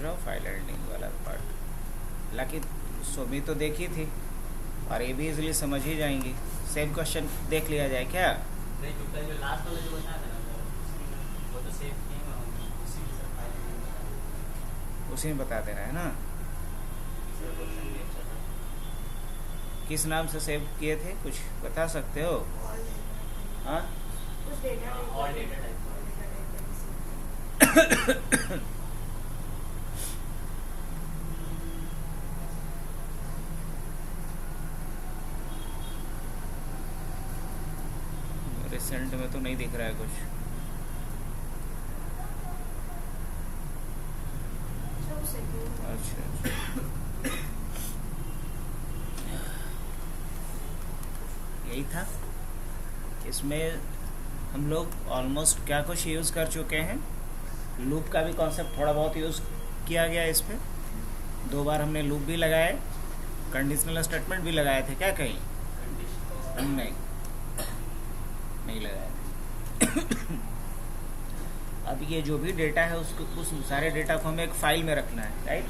रहा हूँ file handling वाला पार्ट। हालांकि सोमी तो देखी थी और ये भी इजीली समझ ही जाएंगी। सेम क्वेश्चन देख लिया जाए क्या? नहीं, जो लास्ट वाला जो बताया था ना वो तो सेव किए हैं, उसी के साथ फाइल हैंडलिंग बता दें। उसी में बता देना है ना। तीसरा क्वेश्चन भी अच्छा था। किस नाम से सेव किए थे, कुछ बता सकते हो? हाँ ऑल डेटा टाइप। रिसेंट में तो नहीं दिख रहा है कुछ। अच्छा यही था। इसमें हम लोग ऑलमोस्ट क्या कुछ यूज़ कर चुके हैं। लूप का भी कॉन्सेप्ट थोड़ा बहुत यूज़ किया गया इस पे। 2 बार हमने लूप भी लगाए, कंडीशनल स्टेटमेंट भी लगाए थे क्या कहीं? नहीं लगाए। अब ये जो भी डेटा है उसको, उस सारे डेटा को हमें एक फाइल में रखना है, राइट?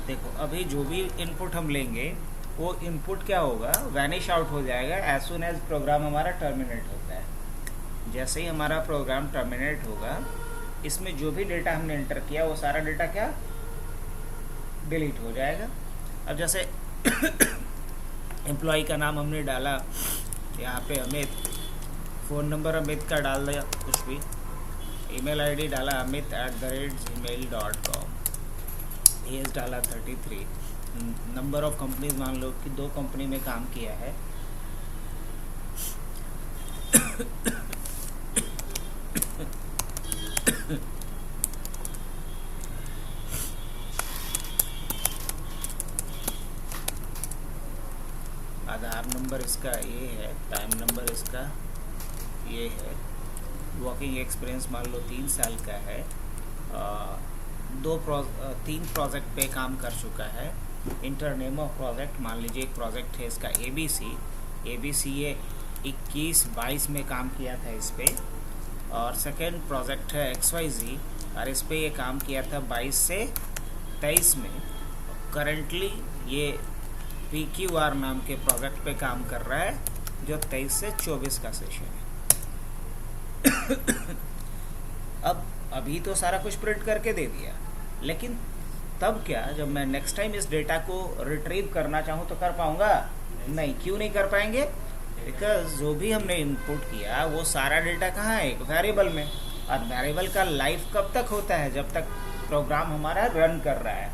देखो अभी जो भी इनपुट हम लेंगे वो इनपुट क्या होगा, वैनिश आउट हो जाएगा एज सुन एज प्रोग्राम हमारा टर्मिनेट होता है। जैसे ही हमारा प्रोग्राम टर्मिनेट होगा, इसमें जो भी डेटा हमने एंटर किया वो सारा डेटा क्या डिलीट हो जाएगा। अब जैसे एम्प्लॉय का नाम हमने डाला यहाँ पे अमित, फ़ोन नंबर अमित का डाल दिया, कुछ भी ईमेल आईडी डाला amit@gmail.com, एज डाला 33, नंबर ऑफ कंपनीज मान लो कि 2 कंपनी में काम किया है। आधार नंबर इसका ये है, टाइम नंबर इसका ये है, वर्किंग एक्सपीरियंस मान लो 3 साल का है, 3 प्रोजेक्ट पे काम कर चुका है। इंटर नेम ऑफ प्रोजेक्ट मान लीजिए एक प्रोजेक्ट है इसका ABC ये 21-22 में काम किया था इस पे, और सेकेंड प्रोजेक्ट है XYZ और इस पे ये काम किया था 22 से 23 में। करेंटली ये PQR नाम के प्रोजेक्ट पे काम कर रहा है जो 23 से 24 का सेशन है। अब अभी तो सारा कुछ प्रिंट करके दे दिया, लेकिन तब क्या जब मैं नेक्स्ट टाइम इस डेटा को रिट्रीव करना चाहूँ तो कर पाऊँगा? नहीं। क्यों नहीं कर पाएंगे? बिकॉज जो भी हमने इनपुट किया वो सारा डेटा कहाँ है, एक वेरिएबल में, और वेरिएबल का लाइफ कब तक होता है, जब तक प्रोग्राम हमारा रन कर रहा है।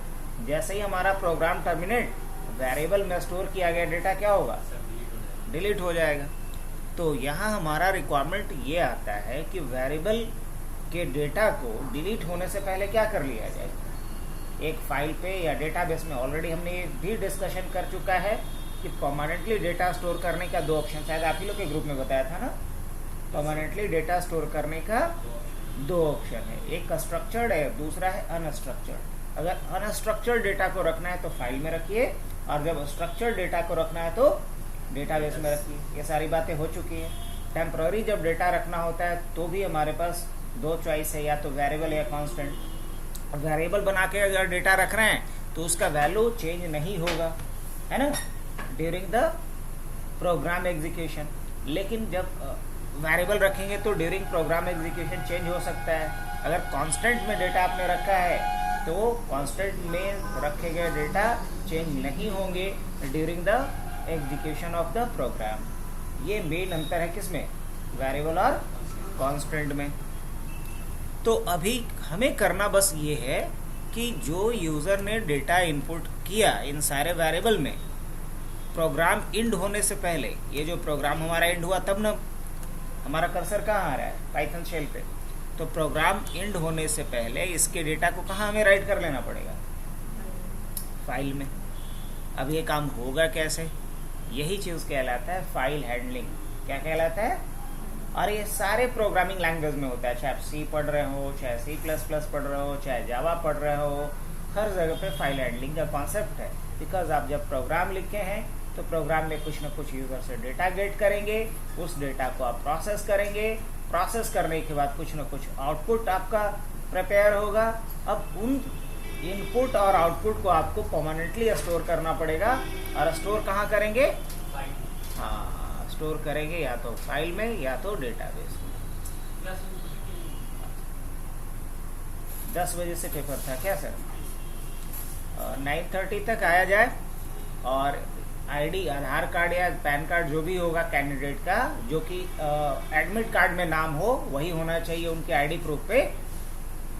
जैसे ही हमारा प्रोग्राम टर्मिनेट, वेरिएबल में स्टोर किया गया डेटा क्या होगा, डिलीट हो जाएगा। तो यहाँ हमारा रिक्वायरमेंट ये आता है कि वेरिएबल के डेटा को डिलीट होने से पहले क्या कर लिया जाए। एक फाइल पे या डेटाबेस में ऑलरेडी हमने ये भी डिस्कशन कर चुका है कि परमानेंटली डेटा स्टोर करने का 2 ऑप्शन, शायद आप ही लोग के ग्रुप में बताया था ना। परमानेंटली डेटा स्टोर करने का 2 ऑप्शन है, एक स्ट्रक्चर्ड है, दूसरा है अनस्ट्रक्चर्ड। अगर अनस्ट्रक्चर्ड डेटा को रखना है तो फाइल में रखिए, और जब स्ट्रक्चर्ड डेटा को रखना है तो डेटाबेस में रखिए। ये सारी बातें हो चुकी हैं। टेम्पररी जब डेटा रखना होता है तो भी हमारे पास 2 चॉइस है, या तो वेरिएबल या कांस्टेंट। वेरिएबल बना के अगर डेटा रख रहे हैं तो उसका वैल्यू चेंज नहीं होगा, है ना, ड्यूरिंग द प्रोग्राम एग्जीक्यूशन। लेकिन जब वेरिएबल रखेंगे तो ड्यूरिंग प्रोग्राम एग्जीक्यूशन चेंज हो सकता है। अगर कांस्टेंट में डेटा आपने रखा है तो कांस्टेंट में रखे गए डेटा चेंज नहीं होंगे during the execution of the program. ये मेन अंतर है किसमें, वेरिएबल और कांस्टेंट में। तो अभी हमें करना बस ये है कि जो यूज़र ने डेटा इनपुट किया इन सारे वेरिएबल में, प्रोग्राम इंड होने से पहले, ये जो प्रोग्राम हमारा इंड हुआ तब ना हमारा कर्सर कहाँ आ रहा है, पाइथन शेल पे, तो प्रोग्राम इंड होने से पहले इसके डेटा को कहाँ हमें राइट कर लेना पड़ेगा, फाइल में। अब ये काम होगा कैसे, यही चीज़ कहलाता है फाइल हैंडलिंग। क्या कहलाता है? और ये सारे प्रोग्रामिंग लैंग्वेज में होता है, चाहे आप C पढ़ रहे हो, चाहे C++ पढ़ रहे हो, चाहे जावा पढ़ रहे हो, हर जगह पे फाइल हैंडलिंग का कॉन्सेप्ट है। बिकॉज आप जब प्रोग्राम लिखे हैं तो प्रोग्राम में कुछ ना कुछ यूज़र से डेटा गेट करेंगे, उस डेटा को आप प्रोसेस करेंगे, प्रोसेस करने के बाद कुछ ना कुछ आउटपुट आपका प्रिपेयर होगा। अब उन इनपुट और आउटपुट को आपको परमानेंटली स्टोर करना पड़ेगा। और स्टोर कहाँ करेंगे? फाइल हाँ, स्टोर करेंगे या तो फाइल में या तो डेटाबेस में। 10 बजे से पेपर था क्या सर? 9:30 तक आया जाए। और आईडी, आधार कार्ड या पैन कार्ड जो भी होगा कैंडिडेट का, जो कि एडमिट कार्ड में नाम हो, वही होना चाहिए उनके आईडी प्रूफ पे।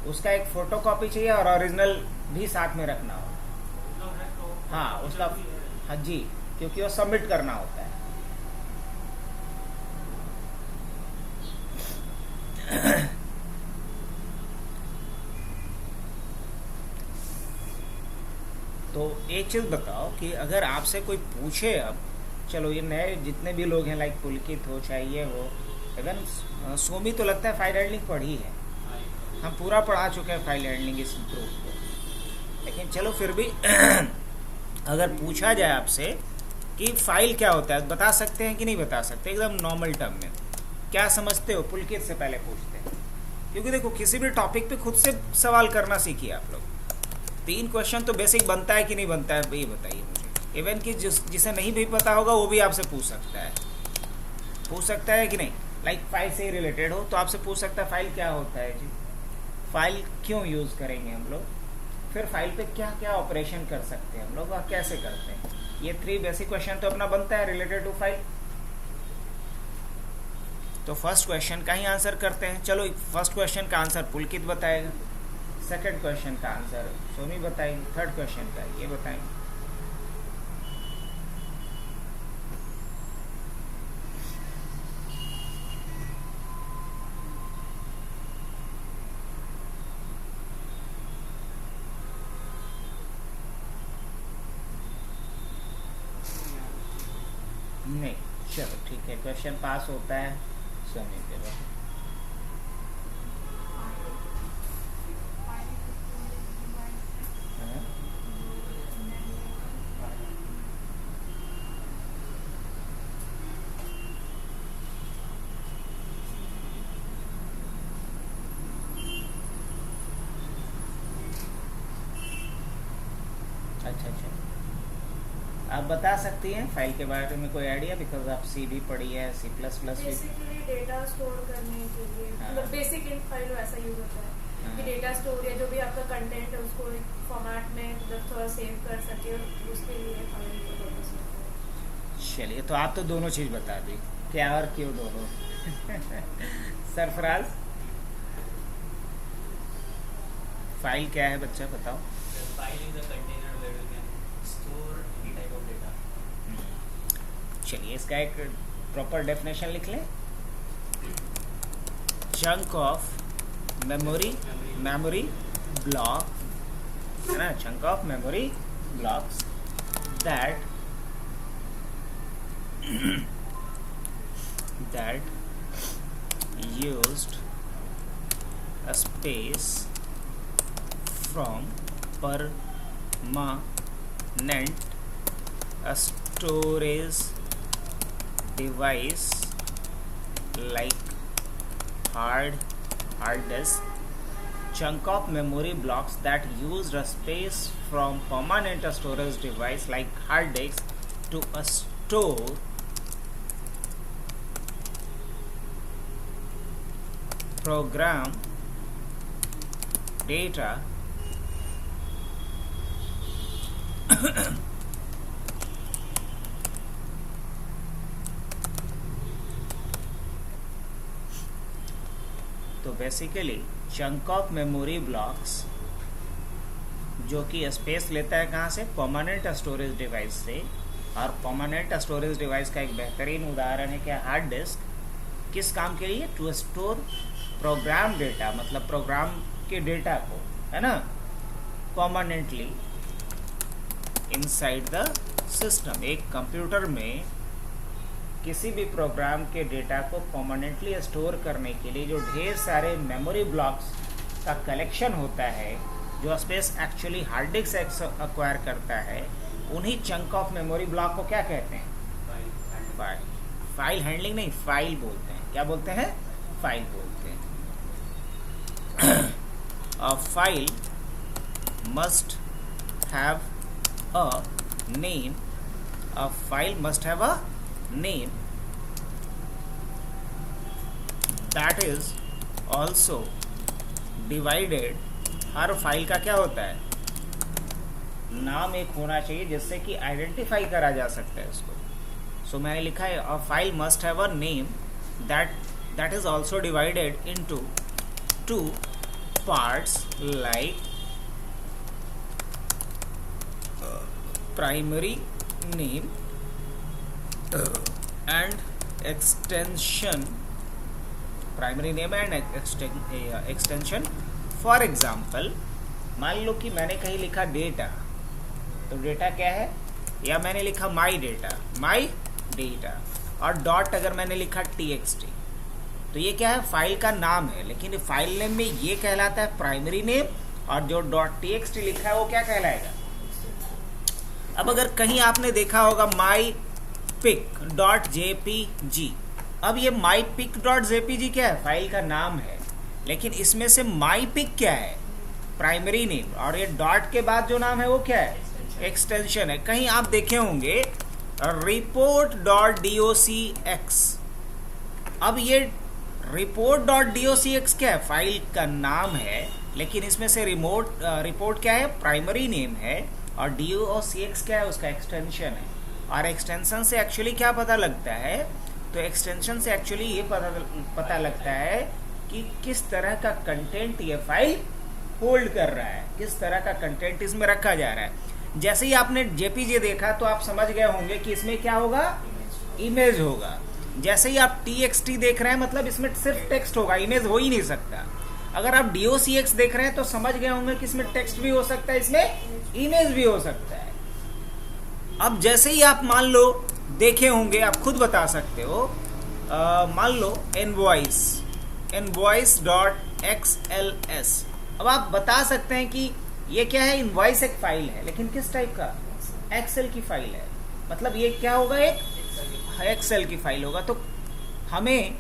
उसका एक फोटोकॉपी चाहिए और ओरिजिनल भी साथ में रखना हो। हाँ उसका, हाँ जी, क्योंकि वो सबमिट करना होता है। तो एक चीज बताओ कि अगर आपसे कोई पूछे, अब चलो ये नए जितने भी लोग हैं, लाइक पुलकित हो चाहे ये हो, इवन सोमी तो लगता है फाइल हैंडलिंग पढ़ी है, हम पूरा पढ़ा चुके हैं फाइल हैंडलिंग इस ग्रुप को। लेकिन चलो फिर भी अगर पूछा जाए आपसे कि फाइल क्या होता है, बता सकते हैं कि नहीं बता सकते? एकदम नॉर्मल टर्म में क्या समझते हो? पुलकित से पहले पूछते हैं, क्योंकि देखो किसी भी टॉपिक पे खुद से सवाल करना सीखिए आप लोग। 3 क्वेश्चन तो बेसिक बनता है कि नहीं बनता है, ये बताइए मुझे। इवन कि जिसे नहीं भी पता होगा वो भी आपसे पूछ सकता है कि नहीं? लाइक फाइल से रिलेटेड हो तो आपसे पूछ सकता है फाइल क्या होता है जी, फाइल क्यों यूज़ करेंगे हम लोग, फिर फाइल पे क्या क्या ऑपरेशन कर सकते हैं हम लोग और कैसे करते हैं। ये 3 बेसिक क्वेश्चन तो अपना बनता है रिलेटेड टू फाइल। तो फर्स्ट क्वेश्चन का ही आंसर करते हैं। चलो फर्स्ट क्वेश्चन का आंसर पुलकित बताएगा, सेकंड क्वेश्चन का आंसर सोमी बताएंगे, थर्ड क्वेश्चन का ये बताएंगे। नहीं, चलो ठीक है, क्वेश्चन पास होता है सोमी पे। अच्छा, आप बता सकती हैं फाइल के बारे में कोई आइडिया? बिकॉज आप सी भी पढ़ी है, C++ भी। बेसिकली डेटा स्टोर करने के लिए, मतलब बेसिक इन फाइल ऐसा यूज होता है कि डेटा स्टोर या जो भी आपका कंटेंट है उसको एक फॉर्मेट में मतलब थोड़ा सेव कर सके, और उसके लिए फाइल का पर्पस होता है। चलिए, तो आप तो दोनों चीज बता दी, क्या और क्यों दोनों। सरफराज, फाइल क्या है बच्चा बताओ? File is a container where we can store any type of data. चलिए इसका एक प्रॉपर डेफिनेशन लिख लें। चंक ऑफ मेमोरी ब्लॉक, है ना, chunk of memory blocks that used a space from permanent storage device like hard disk. Chunk of memory blocks that used a space from permanent storage device like hard disk to store program data तो basically chunk of memory blocks जो कि space लेता है कहाँ से? Permanent storage device से। और permanent storage device का एक बेहतरीन उदाहरण है क्या? Hard disk. किस काम के लिए? टू स्टोर प्रोग्राम डेटा, मतलब प्रोग्राम के डेटा को, है ना, परमानेंटली इनसाइड द सिस्टम। एक कंप्यूटर में किसी भी प्रोग्राम के डेटा को परमानेंटली स्टोर करने के लिए जो ढेर सारे मेमोरी ब्लॉक्स का कलेक्शन होता है, जो स्पेस एक्चुअली हार्ड डिस्क से एक्वायर करता है, उन्हीं चंक ऑफ मेमोरी ब्लॉक को क्या कहते हैं? फाइल हैंडलिंग नहीं, फाइल बोलते हैं। क्या बोलते हैं? फाइल बोलते हैं। और file must have a name, a file must have a name that is also divided. Her file का क्या होता है, नाम एक होना चाहिए जिससे कि आइडेंटिफाई करा जा सकता है उसको. सो मैंने लिखा है a file must have a name that is also divided into two parts like primary name and extension. Primary name and extension. For example मान लो कि मैंने कहीं लिखा डेटा, तो डेटा क्या है, या मैंने लिखा माई डेटा और डॉट अगर मैंने लिखा txt, तो ये क्या है, फाइल का नाम है, लेकिन फाइल नेम में ये कहलाता है प्राइमरी नेम और जो डॉट txt लिखा है वो क्या कहलाएगा. अब अगर कहीं आपने देखा होगा माई पिक डॉट jpg, अब ये माई पिक डॉट jpg क्या है, फाइल का नाम है, लेकिन इसमें से माई पिक क्या है, प्राइमरी नेम, और ये डॉट के बाद जो नाम है वो क्या है, एक्सटेंशन है. कहीं आप देखे होंगे रिपोर्ट डॉट docx, अब ये रिपोर्ट डॉट docx क्या है, फाइल का नाम है, लेकिन इसमें से रिपोर्ट क्या है, प्राइमरी नेम है, और docx क्या है, उसका एक्सटेंशन है. और एक्सटेंशन से एक्चुअली क्या पता लगता है, तो एक्सटेंशन से एक्चुअली ये पता लगता है कि किस तरह का कंटेंट ये फाइल होल्ड कर रहा है, किस तरह का कंटेंट इसमें रखा जा रहा है. जैसे ही आपने जेपीजे देखा तो आप समझ गए होंगे कि इसमें क्या होगा, इमेज होगा. जैसे ही आप txt देख रहे हैं मतलब इसमें सिर्फ टेक्स्ट होगा, इमेज हो ही नहीं सकता. अगर आप docx देख रहे हैं तो समझ गए होंगे कि इसमें टेक्स्ट भी हो सकता है, इसमें इमेज भी हो सकता है. अब जैसे ही आप मान लो देखे होंगे, आप खुद बता सकते हो, मान लो इनवॉइस डॉट XLS. अब आप बता सकते हैं कि ये क्या है, इनवॉइस एक फाइल है, लेकिन किस टाइप का, एक्सेल की फाइल है, मतलब ये क्या होगा, एक एक्सेल की फाइल होगा. तो हमें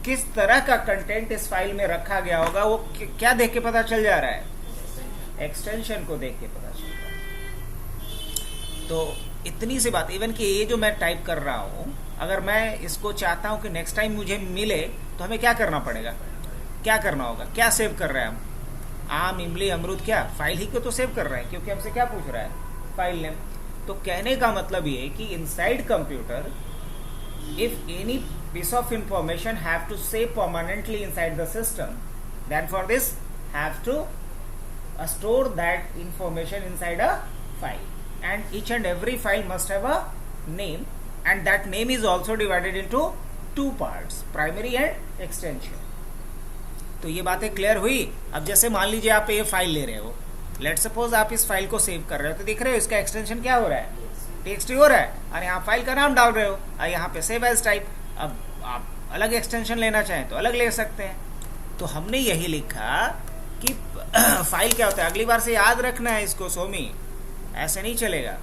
किस तरह का कंटेंट इस फाइल में रखा गया होगा वो क्या देख के पता चल जा रहा है, एक्सटेंशन को देख के पता चल रहा है. तो इतनी सी बात, इवन कि ये जो मैं टाइप कर रहा हूँ, अगर मैं इसको चाहता हूँ कि नेक्स्ट टाइम मुझे मिले तो हमें क्या करना पड़ेगा, क्या करना होगा, क्या सेव कर रहे हैं हम, आम इमली अमरूद, क्या फाइल ही को तो सेव कर रहे हैं, क्योंकि हमसे क्या पूछ रहा है, फाइल नेम. तो कहने का मतलब ये है कि inside computer if any piece of information have to save permanently inside the system, then for this have to store that information inside a file, and each and every file must have a name, and that name is also divided into two parts, primary and extension. तो ये बातें clear हुई. अब जैसे मान लीजिए आप ये फाइल ले रहे हो, लेट सपोज आप इस फाइल को सेव कर रहे हो, तो देख रहे हो इसका एक्सटेंशन क्या हो रहा है, txt हो रहा है, और यहाँ फाइल का नाम डाल रहे हो, और यहाँ पे सेव एज टाइप. अब आप अलग एक्सटेंशन लेना चाहें तो अलग ले सकते हैं. तो हमने यही लिखा कि फाइल क्या होता है, अगली बार से याद रखना है इसको सोमी, ऐसे नहीं चलेगा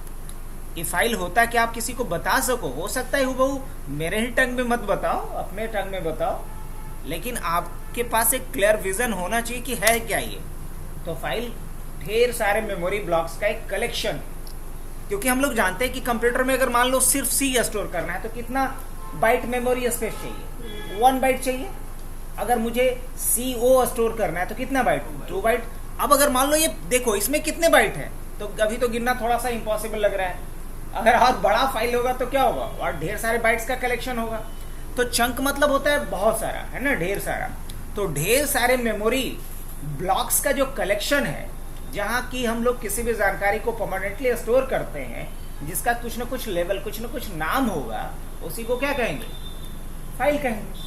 कि फाइल होता है कि आप किसी को बता सको. हो सकता है हुबहू मेरे ही टंग में मत बताओ, अपने टंग में बताओ, लेकिन आपके पास एक क्लियर विजन होना चाहिए कि है क्या ये. तो फाइल ढेर सारे मेमोरी ब्लॉक्स का एक कलेक्शन है, क्योंकि हम लोग जानते हैं कि कंप्यूटर में अगर मान लो सिर्फ सी स्टोर करना है तो कितना बाइट मेमोरी स्पेस चाहिए, 1 बाइट चाहिए. अगर मुझे CO स्टोर करना है तो कितना बाइट, 2 बाइट. अब अगर मान लो ये देखो इसमें कितने बाइट हैं, तो अभी तो गिनना थोड़ा सा इम्पॉसिबल लग रहा है. अगर और बड़ा फाइल होगा तो क्या होगा, और ढेर सारे बाइट्स का कलेक्शन होगा. तो चंक मतलब होता है बहुत सारा, है ना, ढेर सारा. तो ढेर सारे मेमोरी ब्लॉक्स का जो कलेक्शन है, जहाँ की हम लोग किसी भी जानकारी को परमानेंटली स्टोर करते हैं, जिसका कुछ न कुछ लेवल, कुछ न कुछ नाम होगा, उसी को क्या कहेंगे, फाइल कहेंगे.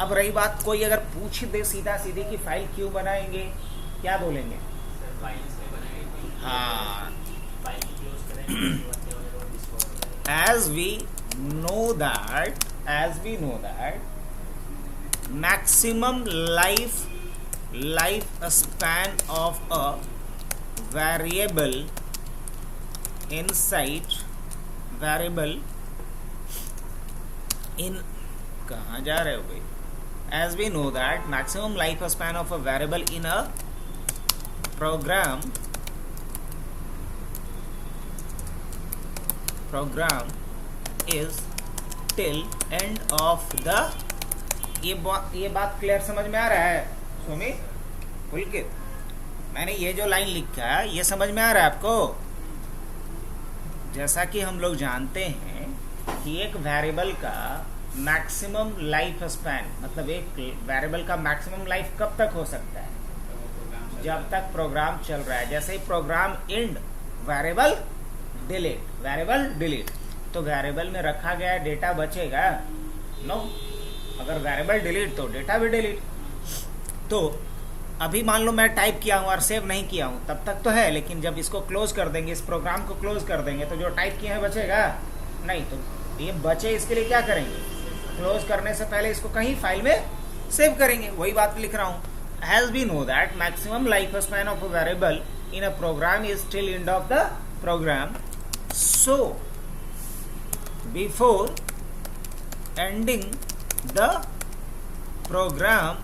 अब रही बात, कोई अगर पूछ दे सीधा सीधे कि फाइल क्यों बनाएंगे, क्या बोलेंगे, हाँ, as we know that maximum life span of a variable in कहाँ जा रहे हो भाई, as we know that maximum lifespan of a variable in a program is till end of the ये बात क्लियर समझ में आ रहा है सुमित पुलकित? मैंने ये जो लाइन लिखा है ये समझ में आ रहा है आपको? जैसा कि हम लोग जानते हैं कि एक वेरिएबल का मैक्सिमम लाइफ स्पैन, मतलब एक वेरिएबल का मैक्सिमम लाइफ कब तक हो सकता है? जब तक प्रोग्राम चल रहा है। जैसे ही प्रोग्राम एंड वेरिएबल डिलीट, तो वेरिएबल में रखा गया डेटा बचेगा? नो। अगर वेरिएबल डिलीट तो डेटा भी डिलीट। तो अभी मान लो मैं टाइप किया हूँ और सेव नहीं किया हूँ, तब तक तो है, लेकिन जब इसको क्लोज कर देंगे, इस प्रोग्राम को क्लोज कर देंगे, तो जो टाइप किया है बचेगा नहीं। तो ये बचे इसके लिए क्या करेंगे? क्लोज करने से पहले इसको कहीं फाइल में सेव करेंगे। वही बात लिख रहा हूँ। As we know that maximum lifespan of a variable in a program is till end of the program, so before ending the program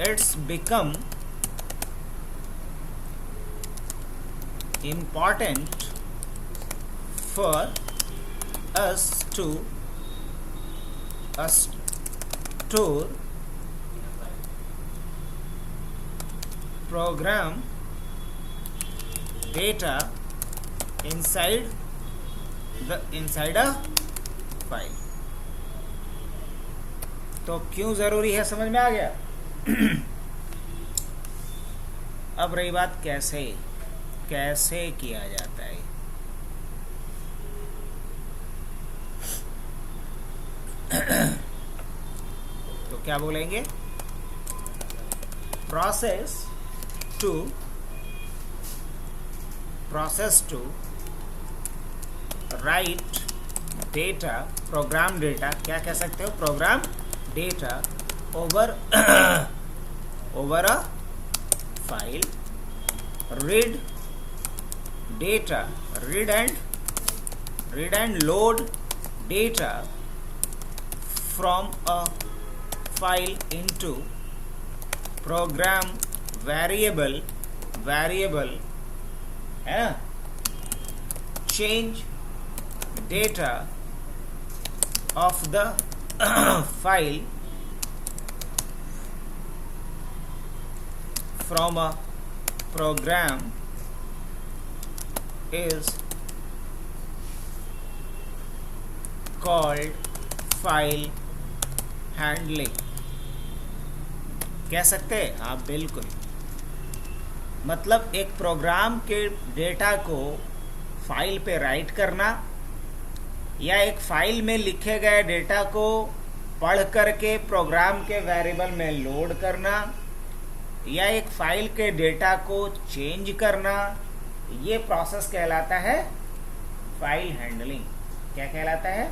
it's become important for us to store program data inside a file। तो क्यों जरूरी है, समझ में आ गया? अब रही बात कैसे किया जाता है। तो क्या बोलेंगे? process to write data, program data, क्या कह सकते हो? program data over a file, read and load data from a file into program variable है ना? change data of the file from a program is called file handling। कह सकते हैं आप? बिल्कुल। मतलब एक प्रोग्राम के डेटा को फाइल पे राइट करना, या एक फाइल में लिखे गए डेटा को पढ़ करके प्रोग्राम के वेरिएबल में लोड करना, या एक फाइल के डेटा को चेंज करना, ये प्रोसेस कहलाता है फाइल हैंडलिंग। क्या कहलाता है?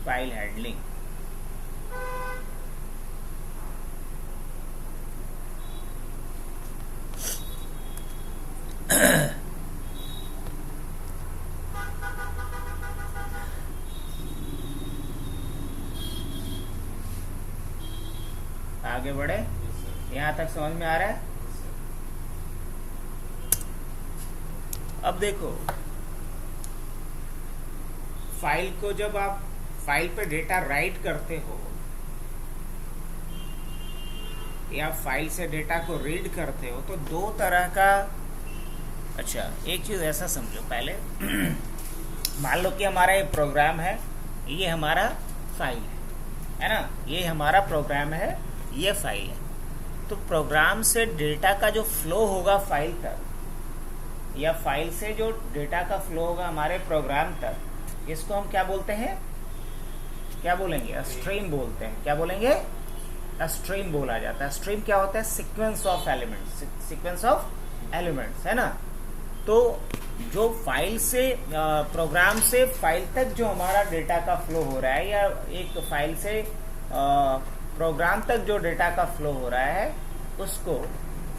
File handling. आगे बढ़े? यहां तक समझ में आ रहा है? अब देखो, फाइल को जब आप फाइल पे डेटा राइट करते हो या फाइल से डेटा को रीड करते हो, तो दो तरह का। अच्छा, एक चीज ऐसा समझो पहले। मान लो कि हमारा एक प्रोग्राम है, ये हमारा फाइल है ना? ये हमारा प्रोग्राम है, ये फाइल है। तो प्रोग्राम से डेटा का जो फ्लो होगा फाइल तक, या फाइल से जो डेटा का फ्लो होगा हमारे प्रोग्राम तक, इसको हम क्या बोलते हैं? क्या बोलेंगे? स्ट्रीम बोलते हैं। क्या बोलेंगे? स्ट्रीम बोला जाता है। स्ट्रीम क्या होता है? सीक्वेंस ऑफ एलिमेंट्स, है ना? तो जो फाइल से प्रोग्राम से फाइल तक जो हमारा डेटा का फ्लो हो रहा है, या एक फाइल से प्रोग्राम तक जो डेटा का फ्लो हो रहा है, उसको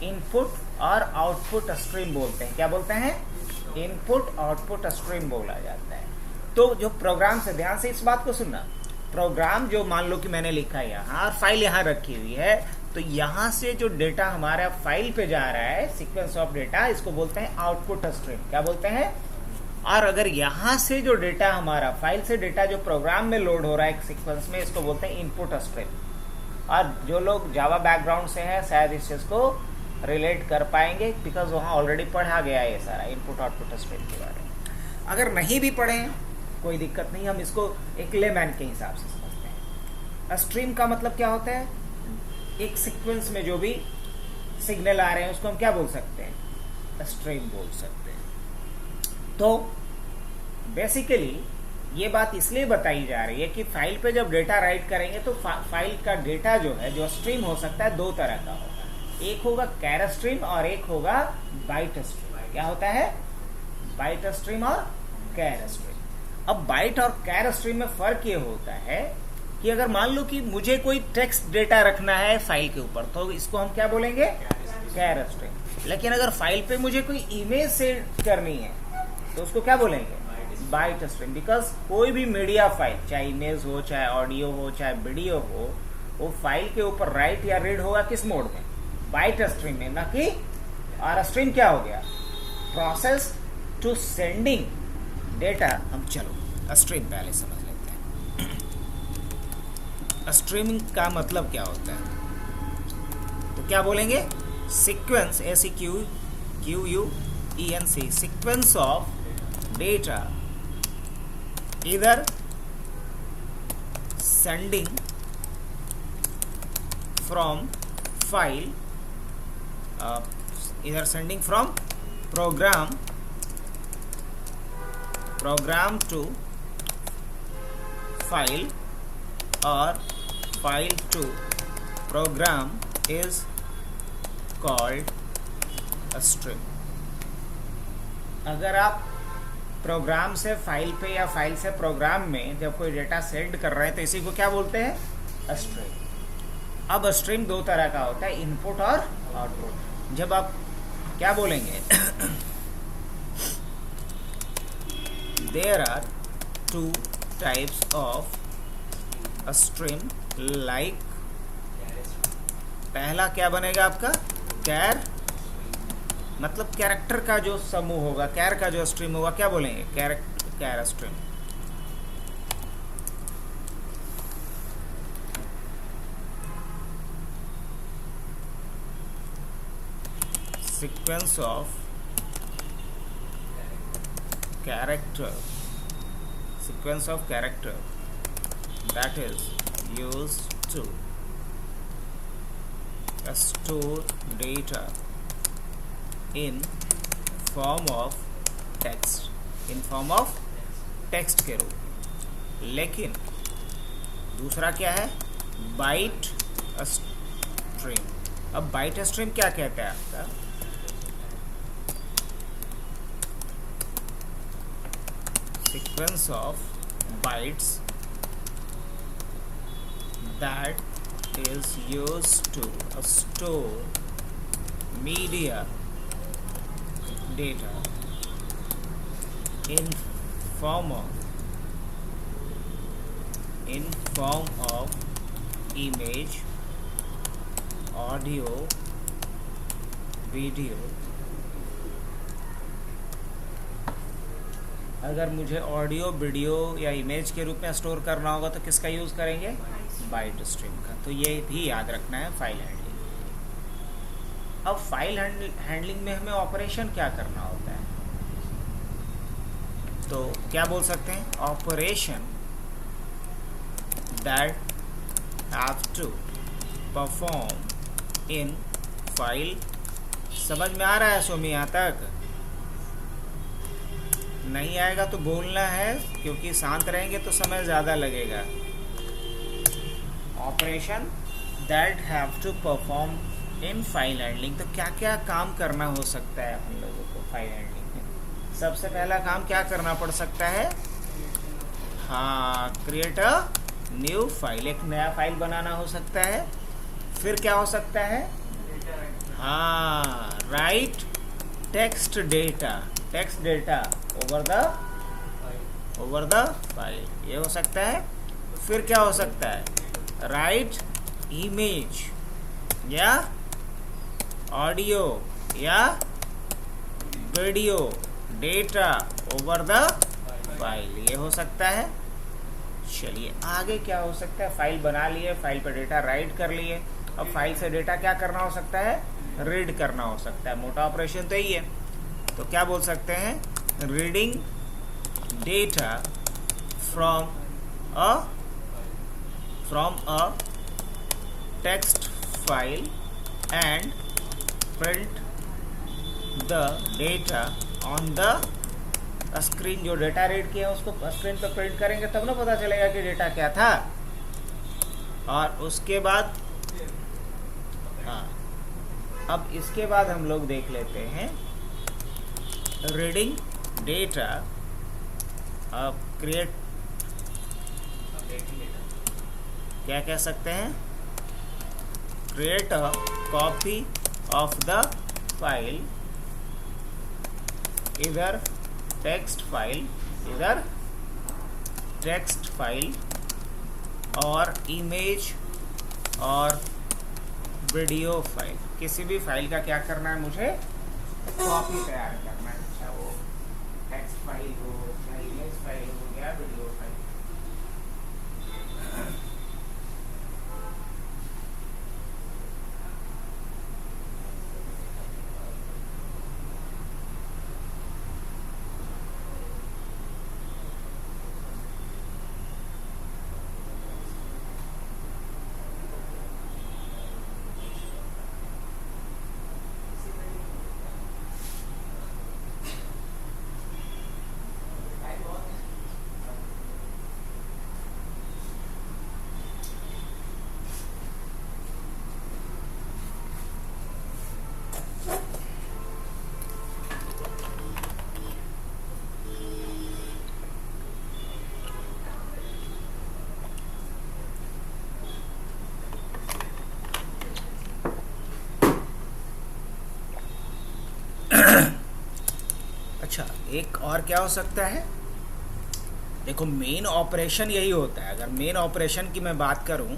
इनपुट और आउटपुट स्ट्रीम बोलते हैं। क्या बोलते हैं? इनपुट आउटपुट स्ट्रीम बोला जाता है। तो जो प्रोग्राम से, ध्यान से इस बात को सुनना, प्रोग्राम जो मान लो कि मैंने लिखा है यहाँ और फाइल यहाँ रखी हुई है, तो यहाँ से जो डेटा हमारा फाइल पे जा रहा है, सीक्वेंस ऑफ डेटा, इसको बोलते हैं आउटपुट स्ट्रीम। क्या बोलते हैं? और अगर यहाँ से जो डेटा हमारा फाइल से डेटा जो प्रोग्राम में लोड हो रहा है एक सीक्वेंस में, इसको बोलते हैं इनपुट स्ट्रीम। और जो लोग जावा बैकग्राउंड से हैं शायद इस चीज़ को रिलेट कर पाएंगे, बिकॉज वहाँ ऑलरेडी पढ़ा गया है ये सारा इनपुट आउटपुट स्ट्रीम के बारे में। अगर नहीं भी पढ़े कोई दिक्कत नहीं, हम इसको एक लेमैन के हिसाब से समझते हैं। स्ट्रीम का मतलब क्या होता है? एक सीक्वेंस में जो भी सिग्नल आ रहे हैं उसको हम क्या बोल सकते हैं? स्ट्रीम बोल सकते हैं। तो बेसिकली ये बात इसलिए बताई जा रही है कि फाइल पे जब डेटा राइट करेंगे तो फाइल का डेटा जो है, जो स्ट्रीम हो सकता है, दो तरह का होगा। एक होगा कैर स्ट्रीम और एक होगा बाइट स्ट्रीम। क्या होता है? बाइट स्ट्रीम और कैर स्ट्रीम। अब बाइट और कैर स्ट्रीम में फर्क ये होता है कि अगर मान लो कि मुझे कोई टेक्स्ट डेटा रखना है फाइल के ऊपर, तो इसको हम क्या बोलेंगे? Char stream. लेकिन अगर फाइल पे मुझे कोई इमेज सेव करनी है तो उसको क्या बोलेंगे? Byte stream. बिकॉज कोई भी मीडिया फाइल, चाहे इमेज हो, चाहे ऑडियो हो, चाहे वीडियो हो, वो फाइल के ऊपर राइट या रीड होगा किस मोड में? बाइट स्ट्रीम में, ना कि। और स्ट्रीम क्या हो गया? Process to sending data. हम चलो स्ट्रीम पहले समझ लेते हैं। स्ट्रीमिंग का मतलब क्या होता है? तो क्या बोलेंगे? Sequence, SEQUENC, sequence of data either sending from file, either sending from program to file or file to program is called a stream. अगर आप प्रोग्राम से फाइल पे या फाइल से प्रोग्राम में जब कोई डेटा सेंड कर रहे हैं तो इसी को क्या बोलते हैं? स्ट्रीम। अब स्ट्रीम दो तरह का होता है, इनपुट और आउटपुट। जब आप क्या बोलेंगे? There are two types of stream like, पहला क्या बनेगा आपका? कैर, मतलब कैरेक्टर का जो समूह होगा, कैर का जो स्ट्रीम होगा, क्या बोलेंगे? Char stream. Sequence of character, sequence of character that is used to store data in form of text, in form of text के रूप में। लेकिन दूसरा क्या है? Byte stream. अब बाइट स्ट्रीम क्या कहता है आपका? Sequence of bytes that is used to store media data in form of image, audio, video। अगर मुझे ऑडियो, वीडियो या इमेज के रूप में स्टोर करना होगा तो किसका यूज़ करेंगे? बाइट स्ट्रीम का। तो ये भी याद रखना है फाइल हैंडलिंग। अब फाइल हैंडलिंग में हमें ऑपरेशन क्या करना होता है? तो क्या बोल सकते हैं? Operation that have to perform in file. समझ में आ रहा है सोमी? यहाँ तक नहीं आएगा तो बोलना है, क्योंकि शांत रहेंगे तो समय ज़्यादा लगेगा। Operation that have to perform in file handling. तो क्या क्या काम करना हो सकता है हम लोगों को फाइल हैंडलिंग में? सबसे पहला काम क्या करना पड़ सकता है? हाँ, क्रिएट अ न्यू फाइल, एक नया फाइल बनाना हो सकता है। फिर क्या हो सकता है? हाँ, right text data over the file, ये हो सकता है। फिर क्या हो सकता है, राइट इमेज या ऑडियो या video data over the file, ये हो सकता है। चलिए आगे क्या हो सकता है, फाइल बना लिए, फाइल पर डेटा राइट कर लिए, अब फाइल से डेटा क्या करना हो सकता है, रीड करना हो सकता है। मोटा ऑपरेशन तो यही है, तो क्या बोल सकते हैं, reading data from a text file and print the data on the screen. जो डेटा रीड किया उसको स्क्रीन पर प्रिंट करेंगे तब ना पता चलेगा कि डेटा क्या था। और उसके बाद हाँ, अब इसके बाद हम लोग देख लेते हैं रीडिंग डेटा, क्रिएट, क्या कह सकते हैं, create a copy of the file, इधर टेक्स्ट फाइल और इमेज और वीडियो फाइल, किसी भी फाइल का क्या करना है, मुझे कॉपी तैयार करना है। अच्छा वो टेक्स्ट फाइल हो या इमेज फाइल हो या वीडियो फाइल। अच्छा एक और क्या हो सकता है, देखो मेन ऑपरेशन यही होता है। अगर मेन ऑपरेशन की मैं बात करूं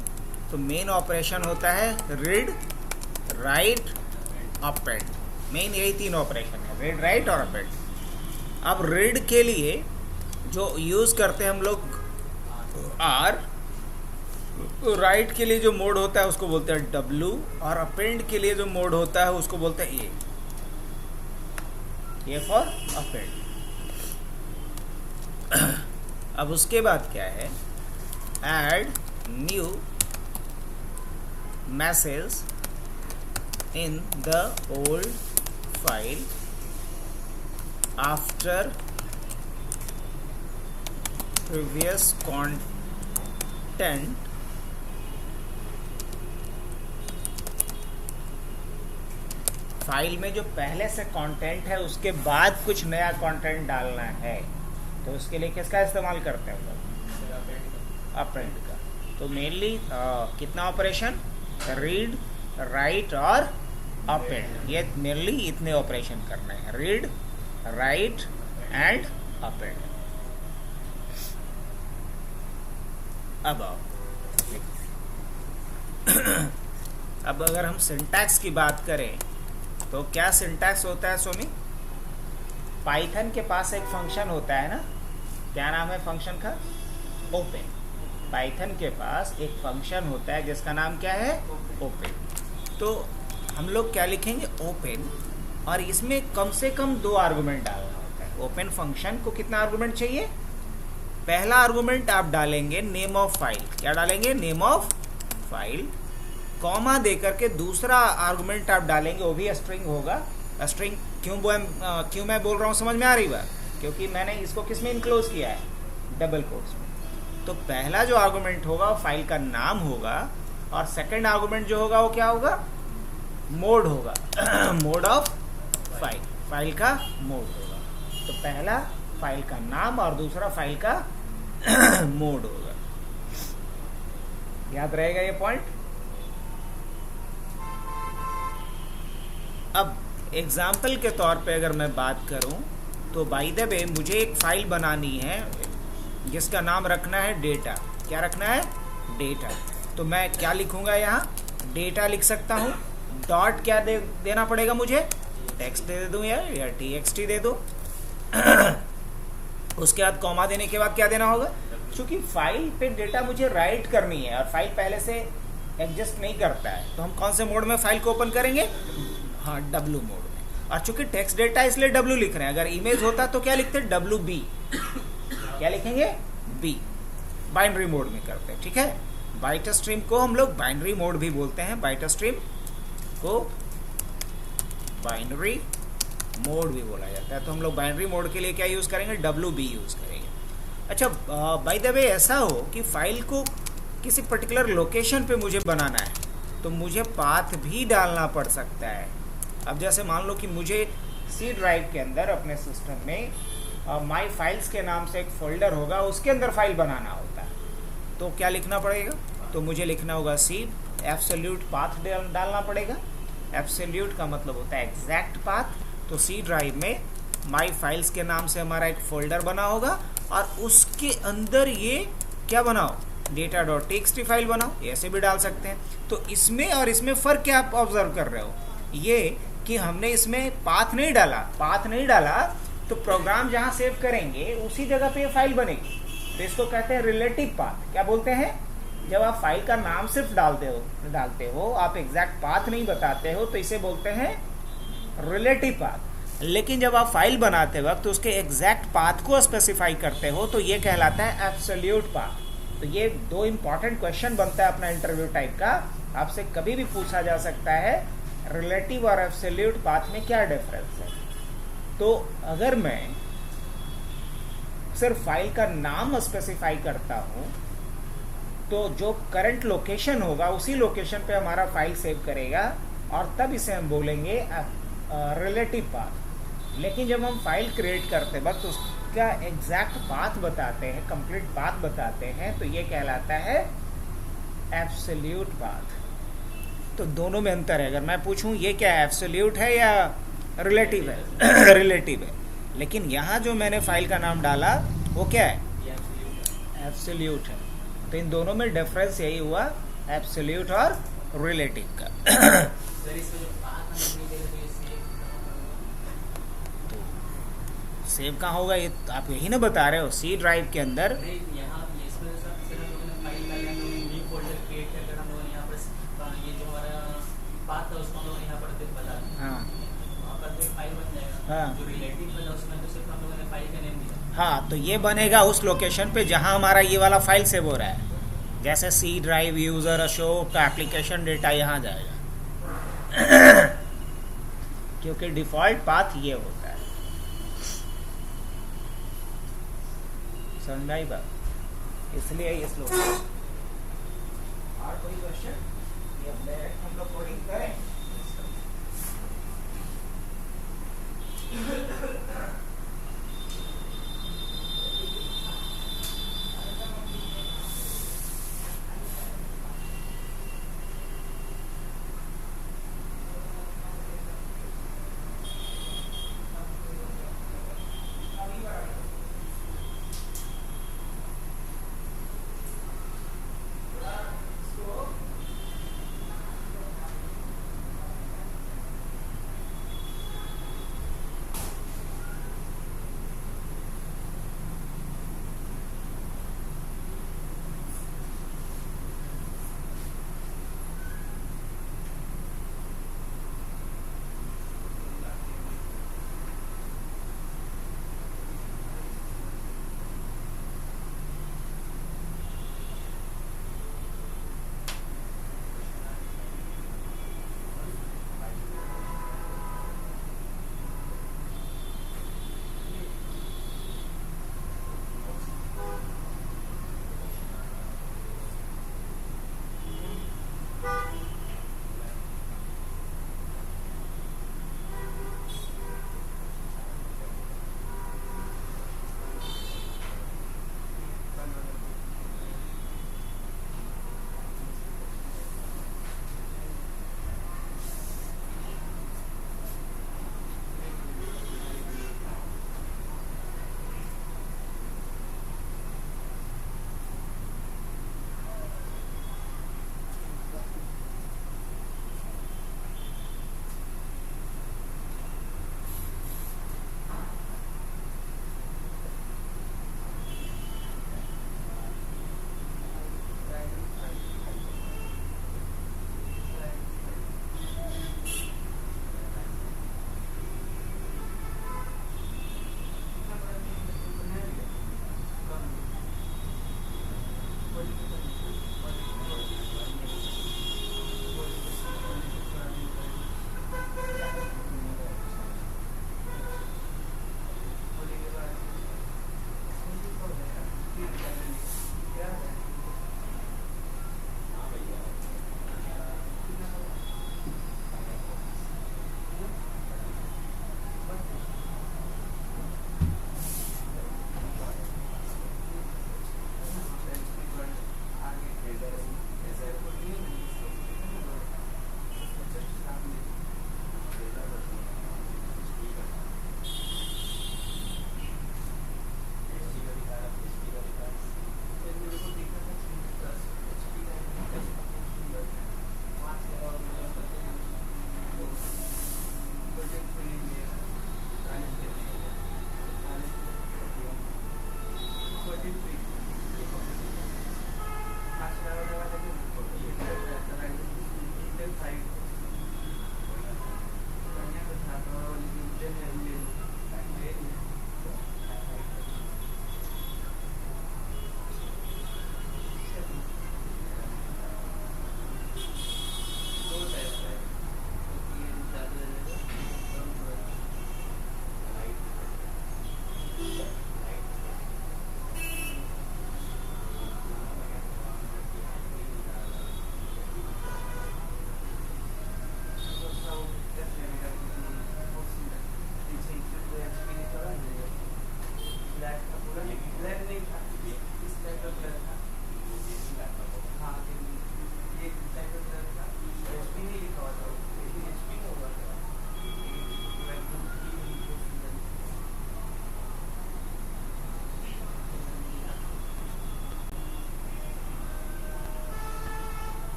तो मेन ऑपरेशन होता है रीड, राइट, अपेंड। मेन यही तीन ऑपरेशन है, रीड, राइट और अपेंड। अब रीड के लिए जो यूज करते हैं हम लोग आर, राइट के लिए जो मोड होता है उसको बोलते हैं डब्ल्यू, और अपेंड के लिए जो मोड होता है उसको बोलते हैं ए फॉर अपेंड। अब उसके बाद क्या है, add new message in the old file after previous content file में जो पहले से कंटेंट है उसके बाद कुछ नया कंटेंट डालना है, तो उसके लिए किसका इस्तेमाल करते हैं, अपेंड का। तो मेनली कितना ऑपरेशन, रीड, राइट और अपेंड, ये मेनली इतने ऑपरेशन करने हैं, रीड, राइट एंड अपेंड। अब अब अगर हम सिंटैक्स की बात करें तो क्या सिंटैक्स होता है सोमी, पाइथन के पास एक फंक्शन होता है ना, क्या नाम है फंक्शन का, ओपन। पाइथन के पास एक फंक्शन होता है जिसका नाम क्या है, ओपन। तो हम लोग क्या लिखेंगे, ओपन, और इसमें कम से कम 2 आर्गुमेंट डालना होता है। ओपन फंक्शन को कितना आर्गुमेंट चाहिए, पहला आर्गुमेंट आप डालेंगे नेम ऑफ फाइल, क्या डालेंगे, नेम ऑफ फाइल, कॉमा देकर के दूसरा आर्गुमेंट आप डालेंगे, वो भी स्ट्रिंग होगा। स्ट्रिंग क्यों मैं बोल रहा हूँ, समझ में आ रही बात, क्योंकि मैंने इसको किस में इनक्लोज किया है, डबल कोट्स में। तो पहला जो आर्गुमेंट होगा वो फाइल का नाम होगा, और सेकंड आर्गुमेंट जो होगा वो क्या होगा, मोड होगा, मोड ऑफ फाइल, फाइल का मोड होगा। तो पहला फाइल का नाम और दूसरा फाइल का मोड होगा। याद रहेगा ये पॉइंट। अब एग्जाम्पल के तौर पे अगर मैं बात करूं तो बाय द वे मुझे एक फाइल बनानी है जिसका नाम रखना है डेटा। क्या रखना है, डेटा। तो मैं क्या लिखूंगा यहाँ, डेटा लिख सकता हूँ, डॉट क्या देना पड़ेगा मुझे, टेक्स्ट दे दूँ या txt दे दो। उसके बाद कॉमा देने के बाद क्या देना होगा, क्योंकि फाइल पे डेटा मुझे राइट करनी है और फाइल पहले से एडजस्ट नहीं करता है, तो हम कौन से मोड में फाइल को ओपन करेंगे, हाँ W मोड में। और चूंकि टेक्स्ट डेटा इसलिए W लिख रहे हैं, अगर इमेज होता तो क्या लिखते हैं, WB, क्या लिखेंगे, B, बाइनरी मोड में करते हैं, ठीक है। बाइट स्ट्रीम को हम लोग बाइनरी मोड भी बोलते हैं, बाइट स्ट्रीम को बाइनरी मोड भी बोला जाता है। तो हम लोग बाइनरी मोड के लिए क्या यूज़ करेंगे, WB यूज़ करेंगे। अच्छा, बाय द वे ऐसा हो कि फाइल को किसी पर्टिकुलर लोकेशन पे मुझे बनाना है तो मुझे पाथ भी डालना पड़ सकता है। अब जैसे मान लो कि मुझे सी ड्राइव के अंदर अपने सिस्टम में माई फाइल्स के नाम से एक फोल्डर होगा, उसके अंदर फाइल बनाना होता है, तो क्या लिखना पड़ेगा, तो मुझे लिखना होगा सी एब्सोल्यूट पाथ डालना पड़ेगा। एब्सोल्यूट का मतलब होता है एग्जैक्ट पाथ। तो सी ड्राइव में माई फाइल्स के नाम से हमारा एक फोल्डर बना होगा और उसके अंदर ये क्या बनाओ, data.txt फाइल बनाओ, ऐसे भी डाल सकते हैं। तो इसमें और इसमें फ़र्क क्या आप ऑब्जर्व कर रहे हो, ये कि हमने इसमें पाथ नहीं डाला तो प्रोग्राम जहाँ सेव करेंगे उसी जगह पे ये फाइल बनेगी। तो इसको कहते हैं रिलेटिव पाथ। क्या बोलते हैं, जब आप फाइल का नाम सिर्फ डालते हो, आप एग्जैक्ट पाथ नहीं बताते हो, तो इसे बोलते हैं रिलेटिव पाथ। लेकिन जब आप फाइल बनाते वक्त तो उसके एग्जैक्ट पाथ को स्पेसिफाई करते हो तो ये कहलाता है एब्सोल्यूट पाथ। तो ये दो इंपॉर्टेंट क्वेश्चन बनता है अपना इंटरव्यू टाइप का, आपसे कभी भी पूछा जा सकता है रिलेटिव और एब्सोल्यूट पाथ में क्या डिफरेंस है। तो अगर मैं सिर्फ फाइल का नाम स्पेसिफाई करता हूं तो जो करंट लोकेशन होगा उसी लोकेशन पे हमारा फाइल सेव करेगा और तब इसे हम बोलेंगे रिलेटिव पाथ। लेकिन जब हम फाइल क्रिएट करते वक्त उसका एग्जैक्ट पाथ बताते हैं, कंप्लीट पाथ बताते हैं, तो ये कहलाता है एब्सोल्यूट पाथ। तो दोनों में अंतर है। अगर मैं पूछूं ये क्या है, एब्सोल्यूट है या रिलेटिव है, रिलेटिव है। लेकिन यहाँ जो मैंने फाइल का नाम डाला वो क्या है, एब्सोल्यूट है। तो इन दोनों में डिफरेंस यही हुआ, एब्सोल्यूट और रिलेटिव का। सेव कहाँ होगा, ये आप यही ना बता रहे हो, सी ड्राइव के अंदर। हाँ, तो ये बनेगा उस लोकेशन पे जहाँ हमारा ये वाला फाइल सेव हो रहा है। जैसे सी ड्राइव यूजर अशोक का एप्लीकेशन डेटा यहाँ जाएगा क्योंकि डिफॉल्ट पाथ ये होता है। समझ आई बात, इसलिए इस लोग और कोई क्वेश्चन, ये डायरेक्ट हम लोग कोडिंग करें।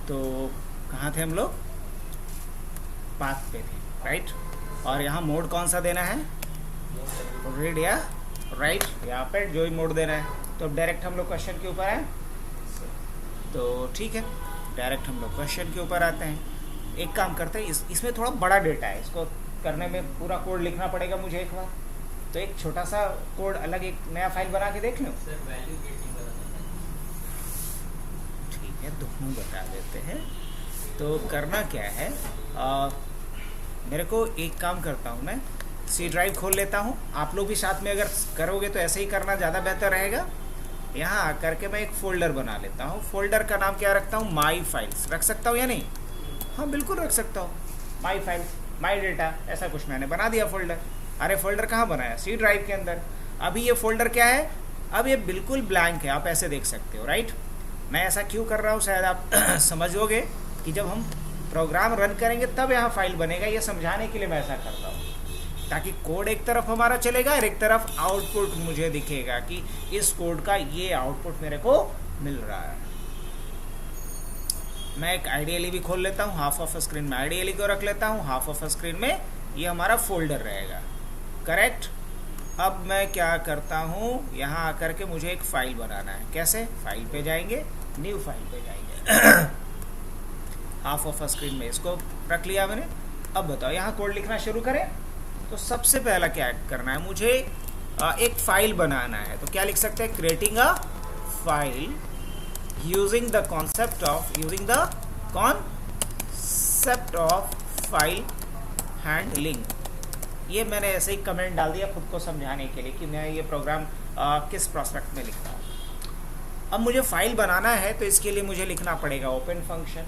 तो कहाँ थे हम लोग? पाथ पे थे, राइट। और यहाँ मोड कौन सा देना है? रीड या राइट, यहाँ पे जो ही मोड देना है। तो डायरेक्ट हम लोग क्वेश्चन के ऊपर आए, तो ठीक है, डायरेक्ट हम लोग क्वेश्चन के ऊपर आते हैं। एक काम करते हैं, इसमें थोड़ा बड़ा डेटा है, इसको करने में पूरा कोड लिखना पड़ेगा मुझे एक बार। तो एक छोटा सा कोड अलग एक नया फाइल बना के देख लो। ठीक है, दोनों बता देते हैं। तो करना क्या है, मेरे को एक काम करता हूँ, मैं सी ड्राइव खोल लेता हूँ। आप लोग भी साथ में अगर करोगे तो ऐसे ही करना ज़्यादा बेहतर रहेगा। यहाँ आकर के मैं एक फ़ोल्डर बना लेता हूँ। फ़ोल्डर का नाम क्या रखता हूँ? माई फाइल्स रख सकता हूँ या नहीं? हाँ बिल्कुल रख सकता हूँ। माई फाइल्स, माई डेटा, ऐसा कुछ मैंने बना दिया फ़ोल्डर। अरे फ़ोल्डर कहाँ बनाया? सी ड्राइव के अंदर। अभी ये फ़ोल्डर क्या है? अब ये बिल्कुल ब्लैंक है, आप ऐसे देख सकते हो, राइट। मैं ऐसा क्यों कर रहा हूँ शायद आप समझोगे कि जब हम प्रोग्राम रन करेंगे तब यहाँ फाइल बनेगा, ये समझाने के लिए मैं ऐसा करता हूँ, ताकि कोड एक तरफ हमारा चलेगा और एक तरफ आउटपुट मुझे दिखेगा कि इस कोड का ये आउटपुट मेरे को मिल रहा है। मैं एक आइडियली भी खोल लेता हूँ, हाफ ऑफ स्क्रीन में आइडियली को रख लेता हूँ, हाफ ऑफ स्क्रीन में ये हमारा फोल्डर रहेगा, करेक्ट। अब मैं क्या करता हूँ, यहाँ आकर के मुझे एक फाइल बनाना है। कैसे? फाइल पे जाएंगे, न्यू फाइल पे जाएंगे हाफ ऑफ स्क्रीन में इसको रख लिया मैंने। अब बताओ यहाँ कोड लिखना शुरू करें। तो सबसे पहला क्या करना है, मुझे एक फाइल बनाना है। तो क्या लिख सकते हैं? Creating a file using the concept of file handling. ये मैंने ऐसे ही कमेंट डाल दिया खुद को समझाने के लिए कि मैं ये प्रोग्राम किस प्रोस्पेक्ट में लिखता हूँ। अब मुझे फाइल बनाना है तो इसके लिए मुझे लिखना पड़ेगा ओपन फंक्शन।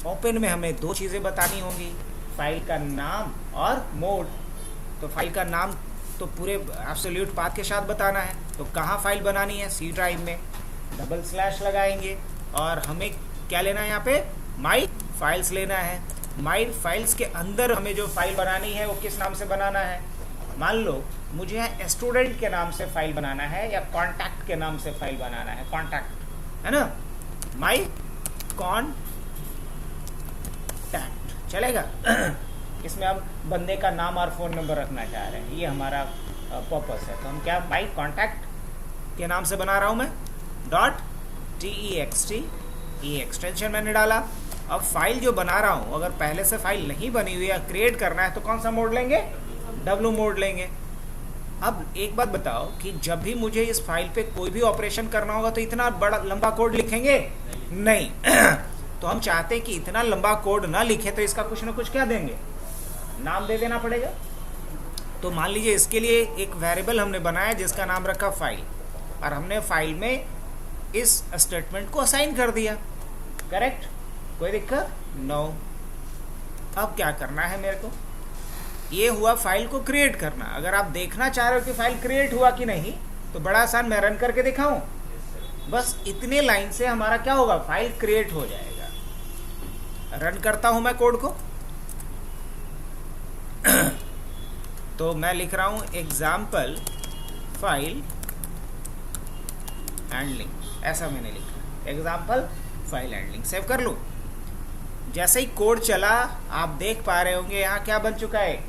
ओपन में हमें दो चीज़ें बतानी होंगी, फाइल का नाम और मोड। तो फाइल का नाम तो पूरे एब्सोल्यूट पाथ के साथ बताना है। तो कहाँ फाइल बनानी है? सी ड्राइव में। डबल स्लैश लगाएंगे और हमें क्या लेना है? यहाँ पे माई फाइल्स लेना है। माई फाइल्स के अंदर हमें जो फाइल बनानी है वो किस नाम से बनाना है? मान लो मुझे यहाँ स्टूडेंट के नाम से फाइल बनाना है या कॉन्टैक्ट के नाम से फाइल बनाना है। कॉन्टैक्ट है ना, माई कॉन्टैक्ट चलेगा। इसमें हम बंदे का नाम और फ़ोन नंबर रखना चाह रहे हैं, ये हमारा पर्पस है। तो हम क्या माई कॉन्टैक्ट के नाम से बना रहा हूँ मैं, .text ये एक्सटेंशन मैंने डाला। अब फाइल जो बना रहा हूँ, अगर पहले से फाइल नहीं बनी हुई है, क्रिएट करना है, तो कौन सा मोड लेंगे? W मोड लेंगे। अब एक बात बताओ कि जब भी मुझे इस फाइल पे कोई भी ऑपरेशन करना होगा तो इतना बड़ा लंबा कोड लिखेंगे? नहीं तो हम चाहते हैं कि इतना लंबा कोड ना लिखे, तो इसका कुछ ना कुछ क्या देंगे? नाम दे देना पड़ेगा। तो मान लीजिए इसके लिए एक वेरिएबल हमने बनाया जिसका नाम रखा फाइल, और हमने फाइल में इस स्टेटमेंट को असाइन कर दिया, करेक्ट। कोई दिक्कत? नो। अब क्या करना है मेरे को? ये हुआ फाइल को क्रिएट करना। अगर आप देखना चाह रहे हो कि फाइल क्रिएट हुआ कि नहीं, तो बड़ा आसान, मैं रन करके दिखाऊं। बस इतने लाइन से हमारा क्या होगा, फाइल क्रिएट हो जाएगा। रन करता हूं मैं कोड को, तो मैं लिख रहा हूं एग्जाम्पल फाइल हैंडलिंग, ऐसा मैंने लिखा एग्जाम्पल फाइल हैंडलिंग। सेव कर लूं। जैसे ही कोड चला आप देख पा रहे होंगे यहाँ क्या बन चुका है,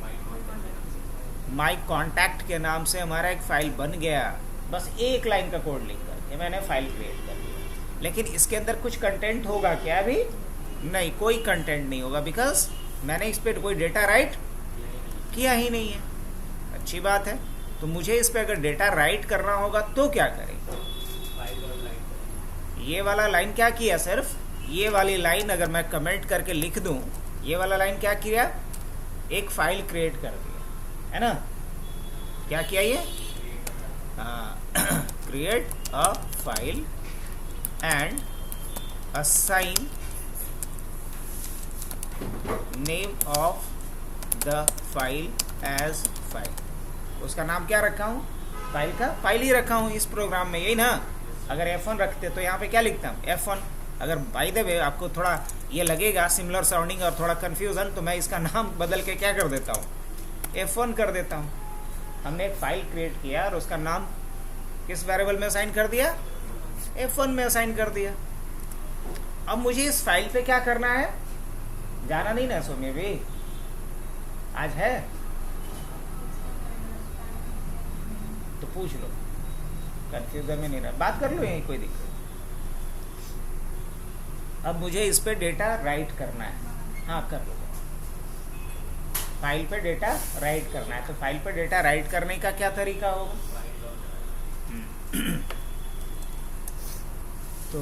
माई कॉन्टैक्ट के नाम से हमारा एक फाइल बन गया। बस एक लाइन का कोड लिख करके मैंने फाइल क्रिएट कर दिया। लेकिन इसके अंदर कुछ कंटेंट होगा क्या? अभी नहीं, कोई कंटेंट नहीं होगा, बिकॉज मैंने इस पर कोई डेटा राइट किया ही नहीं है। अच्छी बात है। तो मुझे इस पर अगर डेटा राइट करना होगा तो क्या करें? ये वाला लाइन क्या किया, सिर्फ ये वाली लाइन अगर मैं कमेंट करके लिख दूं, ये वाला लाइन क्या किया, एक फाइल क्रिएट कर दिया, है ना? क्या किया ये? Create a file and assign name of the file as file. उसका नाम क्या रखा हूं? फाइल का फाइल ही रखा हूं इस प्रोग्राम में, यही ना? अगर F1 रखते तो यहाँ पे क्या लिखता हूँ, F1। अगर बाय द वे आपको थोड़ा ये लगेगा सिमिलर साउंडिंग और थोड़ा कंफ्यूजन, तो मैं इसका नाम बदल के क्या कर देता हूँ, F1 कर देता हूँ। हमने एक फाइल क्रिएट किया और उसका नाम किस वेरिएबल में असाइन कर दिया, F1 में असाइन कर दिया। अब मुझे इस फाइल पे क्या करना है, जाना नहीं ना सो में भी आज है तो पूछ लो, कंफ्यूजन में नहीं रहा, बात कर लो, यही कोई दिक्कत। अब मुझे इस पे डेटा राइट करना है, हाँ कर लो। फाइल पे डेटा राइट करना है, तो फाइल पे डेटा राइट करने का क्या तरीका होगा? तो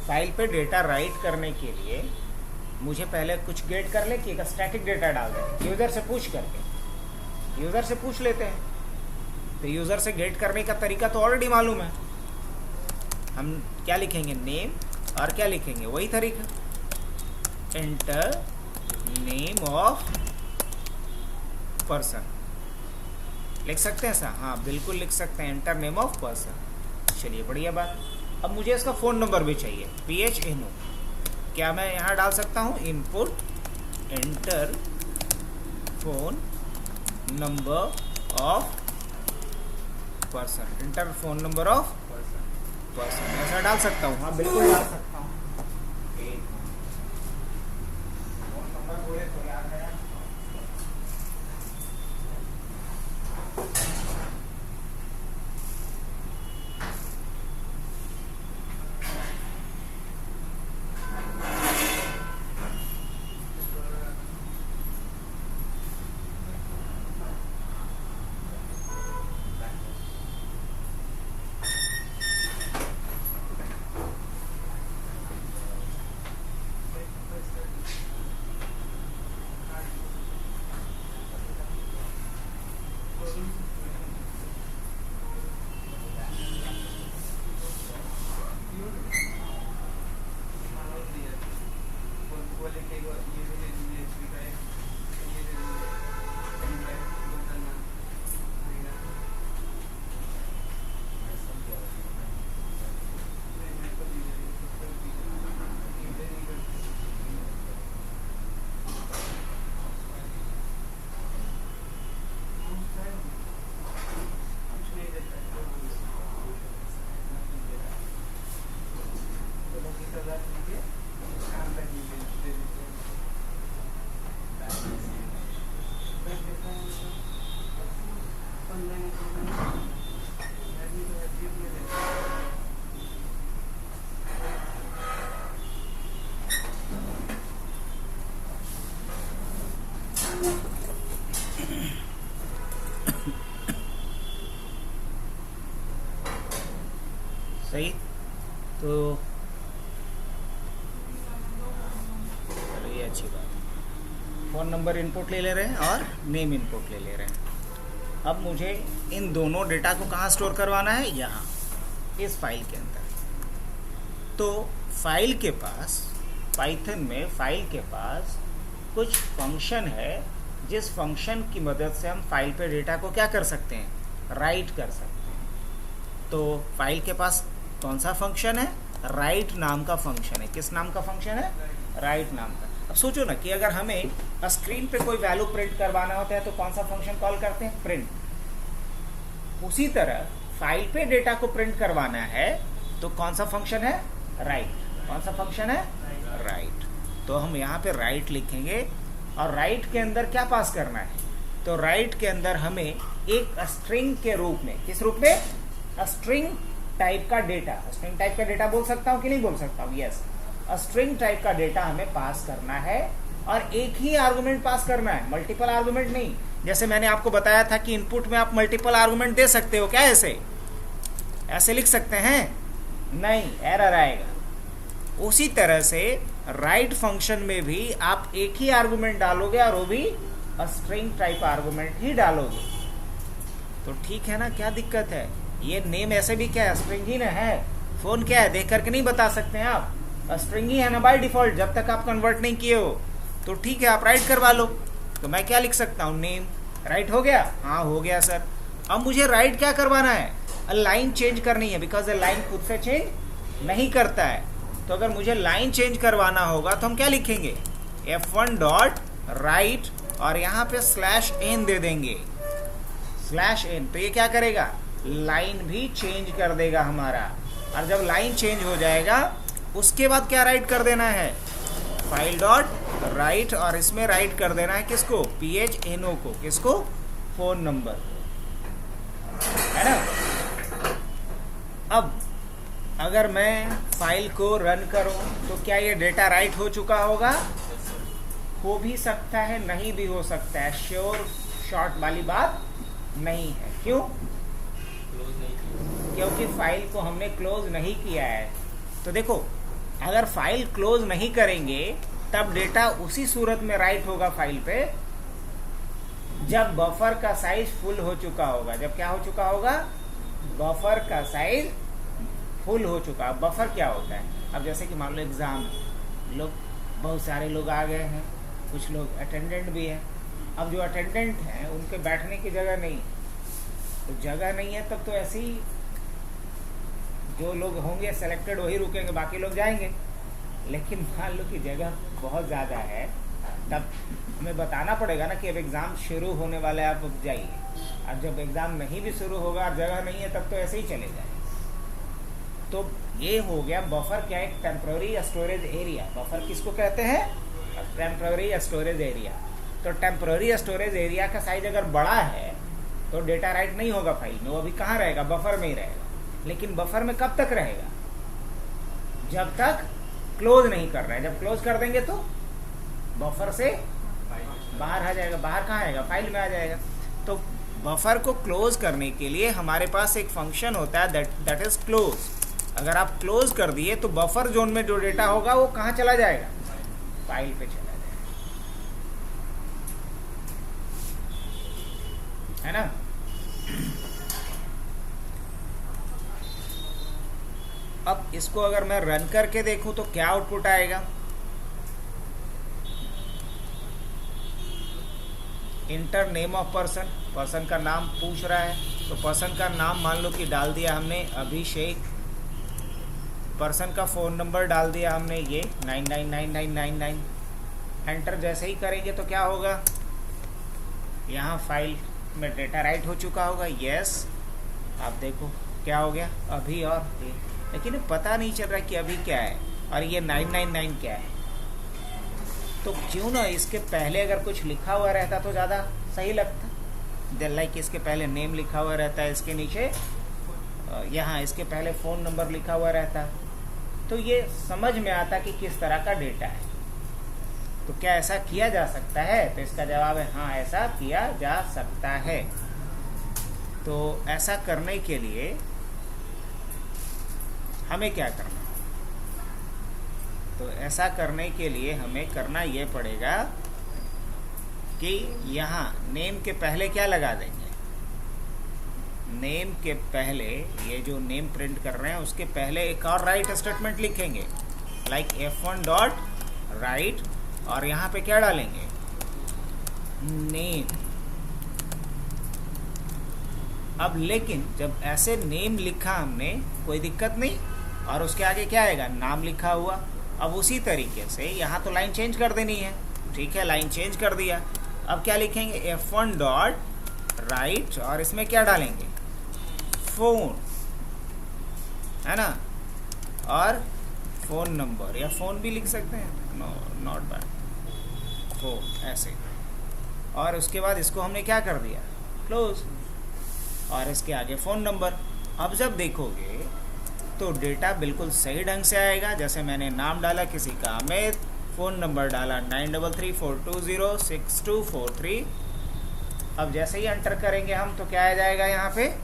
फाइल पे डेटा राइट करने के लिए मुझे पहले कुछ गेट कर ले कि एक स्टैटिक डेटा डाल दें, यूजर से पूछ करके, यूजर से पूछ लेते हैं। तो यूजर से गेट करने का तरीका तो ऑलरेडी मालूम है। हम क्या लिखेंगे, नेम, और क्या लिखेंगे, वही तरीका, एंटर नेम ऑफ पर्सन। लिख सकते हैं सर? हाँ बिल्कुल लिख सकते हैं, एंटर नेम ऑफ पर्सन। चलिए बढ़िया बात। अब मुझे इसका फ़ोन नंबर भी चाहिए, PHNO। क्या मैं यहाँ डाल सकता हूँ, input enter phone number of person, enter phone number of person, ऐसा डाल सकता हूँ? हाँ बिल्कुल डाल सकता हूँ। फोन नंबर बोले तो याद है। सही। तो चलो ये अच्छी बात है, फ़ोन नंबर इनपुट ले रहे हैं और नेम इनपुट ले रहे हैं। अब मुझे इन दोनों डेटा को कहाँ स्टोर करवाना है, यहाँ इस फाइल के अंदर। तो फाइल के पास, पाइथन में फाइल के पास कुछ फंक्शन है, जिस फंक्शन की मदद से हम फाइल पे डेटा को क्या कर सकते हैं, राइट कर सकते हैं। तो फाइल के पास कौन सा फंक्शन है? राइट नाम का फंक्शन है। किस नाम का फंक्शन है? राइट नाम का। अब सोचो ना कि अगर हमें स्क्रीन पे कोई वैल्यू प्रिंट करवाना होता है तो कौन सा फंक्शन कॉल करते हैं? प्रिंट। उसी तरह फाइल पे डेटा को प्रिंट करवाना है तो कौन सा फंक्शन है? राइट। कौन सा फंक्शन है? राइट। तो हम यहाँ पे राइट लिखेंगे और राइट के अंदर क्या पास करना है? तो राइट के अंदर हमें एक स्ट्रिंग के रूप में, किस रूप में? स्ट्रिंग टाइप का डेटा। स्ट्रिंग टाइप का डेटा बोल सकता हूँ कि नहीं बोल सकता हूँ? यस, स्ट्रिंग टाइप का डेटा हमें पास करना है और एक ही आर्गुमेंट पास करना है, मल्टीपल आर्गुमेंट नहीं। जैसे मैंने आपको बताया था कि इनपुट में आप मल्टीपल आर्गुमेंट दे सकते हो क्या? ऐसे लिख सकते हैं? नहीं, एरर आएगा। उसी तरह से राइट फंक्शन में भी आप एक ही आर्गुमेंट डालोगे और वो भी स्ट्रिंग टाइप आर्गुमेंट ही डालोगे। तो ठीक है ना, क्या दिक्कत है? ये नेम ऐसे भी क्या है? स्ट्रिंग ही ना है। फोन क्या है? देख करके नहीं बता सकते हैं आप? स्ट्रिंग ही है ना बाय डिफॉल्ट, जब तक आप कन्वर्ट नहीं किए हो। तो ठीक है, आप राइट करवा लो। तो मैं क्या लिख सकता हूँ? नेम। राइट हो गया? हाँ हो गया सर। अब मुझे राइट क्या करवाना है? लाइन चेंज करनी है, बिकॉज लाइन खुद से चेंज नहीं करता है। तो अगर मुझे लाइन चेंज करवाना होगा तो हम क्या लिखेंगे? F1 डॉट राइट और यहाँ पे /n दे देंगे। /n तो ये क्या करेगा? लाइन भी चेंज कर देगा हमारा। और जब लाइन चेंज हो जाएगा उसके बाद क्या राइट कर देना है? फाइल डॉट राइट और इसमें राइट कर देना है किसको? PHNO को। किसको? फोन नंबर, है ना। अब अगर मैं फाइल को रन करूं तो क्या ये डेटा राइट हो चुका होगा? हो भी सकता है, नहीं भी हो सकता है। श्योर शॉर्ट वाली बात नहीं है। क्यों? क्योंकि फाइल को हमने क्लोज नहीं किया है। तो देखो, अगर फाइल क्लोज नहीं करेंगे तब डेटा उसी सूरत में राइट होगा फाइल पे जब बफर का साइज फुल हो चुका होगा। जब क्या हो चुका होगा? बफर का साइज फुल हो चुका। बफर क्या होता है? अब जैसे कि मान लो एग्जाम, लोग बहुत सारे लोग आ गए हैं, कुछ लोग अटेंडेंट भी हैं। अब जो अटेंडेंट हैं उनके बैठने की जगह नहीं, तो जगह नहीं है, तब तो ऐसे ही जो लोग होंगे सेलेक्टेड वही रुकेंगे, बाकी लोग जाएंगे। लेकिन मान लो कि जगह बहुत ज़्यादा है, तब हमें बताना पड़ेगा ना कि अब एग्ज़ाम शुरू होने वाला है, आप अब जाइए। और जब एग्ज़ाम नहीं भी शुरू होगा और जगह नहीं है तब तो ऐसे ही चले जाए। तो ये हो गया बफर क्या है? Temporary storage area. बफर किसको कहते हैं? Temporary storage area. तो टेम्पररी स्टोरेज एरिया का साइज अगर बड़ा है तो डेटा राइट नहीं होगा फाइल में, वो अभी कहाँ रहेगा? बफर में ही रहेगा। लेकिन बफर में कब तक रहेगा? जब तक क्लोज नहीं कर रहे हैं। जब क्लोज कर देंगे तो बफर से बाहर आ जाएगा। बाहर कहाँ आएगा? फाइल में आ जाएगा। तो बफर को क्लोज करने के लिए हमारे पास एक फंक्शन होता है दैट इज क्लोज। अगर आप क्लोज कर दिए तो बफर जोन में जो डेटा होगा वो कहाँ चला जाएगा? फाइल पे चला जाएगा, है ना। अब इसको अगर मैं रन करके देखूं तो क्या आउटपुट आएगा? Inter name of person. Person का नाम पूछ रहा है, तो पर्सन का नाम मान लो कि डाल दिया हमने अभिषेक। पर्सन का फ़ोन नंबर डाल दिया हमने ये 999999। एंटर जैसे ही करेंगे तो क्या होगा? यहाँ फाइल में डेटा राइट हो चुका होगा। यस, आप देखो क्या हो गया अभी, और ये लेकिन पता नहीं चल रहा कि अभी क्या है और ये 999 क्या है। तो क्यों ना इसके पहले अगर कुछ लिखा हुआ रहता तो ज़्यादा सही लगता। लाइक इसके पहले नेम लिखा हुआ रहता है, इसके नीचे यहाँ इसके पहले फ़ोन नंबर लिखा हुआ रहता, तो ये समझ में आता कि किस तरह का डेटा है। तो क्या ऐसा किया जा सकता है? तो इसका जवाब है हाँ, ऐसा किया जा सकता है। तो ऐसा करने के लिए हमें क्या करना? तो ऐसा करने के लिए हमें करना ये पड़ेगा कि यहाँ नेम के पहले क्या लगा देंगे? नेम के पहले ये जो नेम प्रिंट कर रहे हैं उसके पहले एक और राइट स्टेटमेंट लिखेंगे, लाइक F1 डॉट राइट, और यहाँ पे क्या डालेंगे? नेम। अब लेकिन जब ऐसे नेम लिखा हमने, कोई दिक्कत नहीं, और उसके आगे क्या आएगा, नाम लिखा हुआ। अब उसी तरीके से यहाँ तो लाइन चेंज कर देनी है, ठीक है, लाइन चेंज कर दिया। अब क्या लिखेंगे, F1 डॉट राइट, और इसमें क्या डालेंगे, फोन, है ना, और फोन नंबर, या फोन भी लिख सकते हैं, नो नॉट बैड, फोन ऐसे। और उसके बाद इसको हमने क्या कर दिया, क्लोज, और इसके आगे फ़ोन नंबर। अब जब देखोगे तो डेटा बिल्कुल सही ढंग से आएगा। जैसे मैंने नाम डाला किसी का अमित, फ़ोन नंबर डाला 9334206243। अब जैसे ही एंटर करेंगे हम तो क्या आ जाएगा, यहाँ पे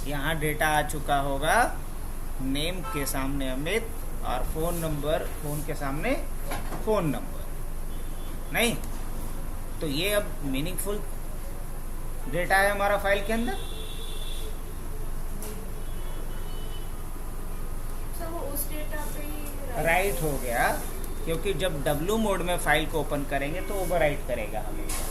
यहाँ डेटा आ चुका होगा, नेम के सामने अमित और फ़ोन नंबर, फ़ोन के सामने फ़ोन नंबर। नहीं तो ये अब मीनिंगफुल डेटा है हमारा फाइल के अंदर। वो उस डेटा पे ही राइट हो गया, क्योंकि जब W मोड में फाइल को ओपन करेंगे तो ओवरराइट करेगा हमेशा।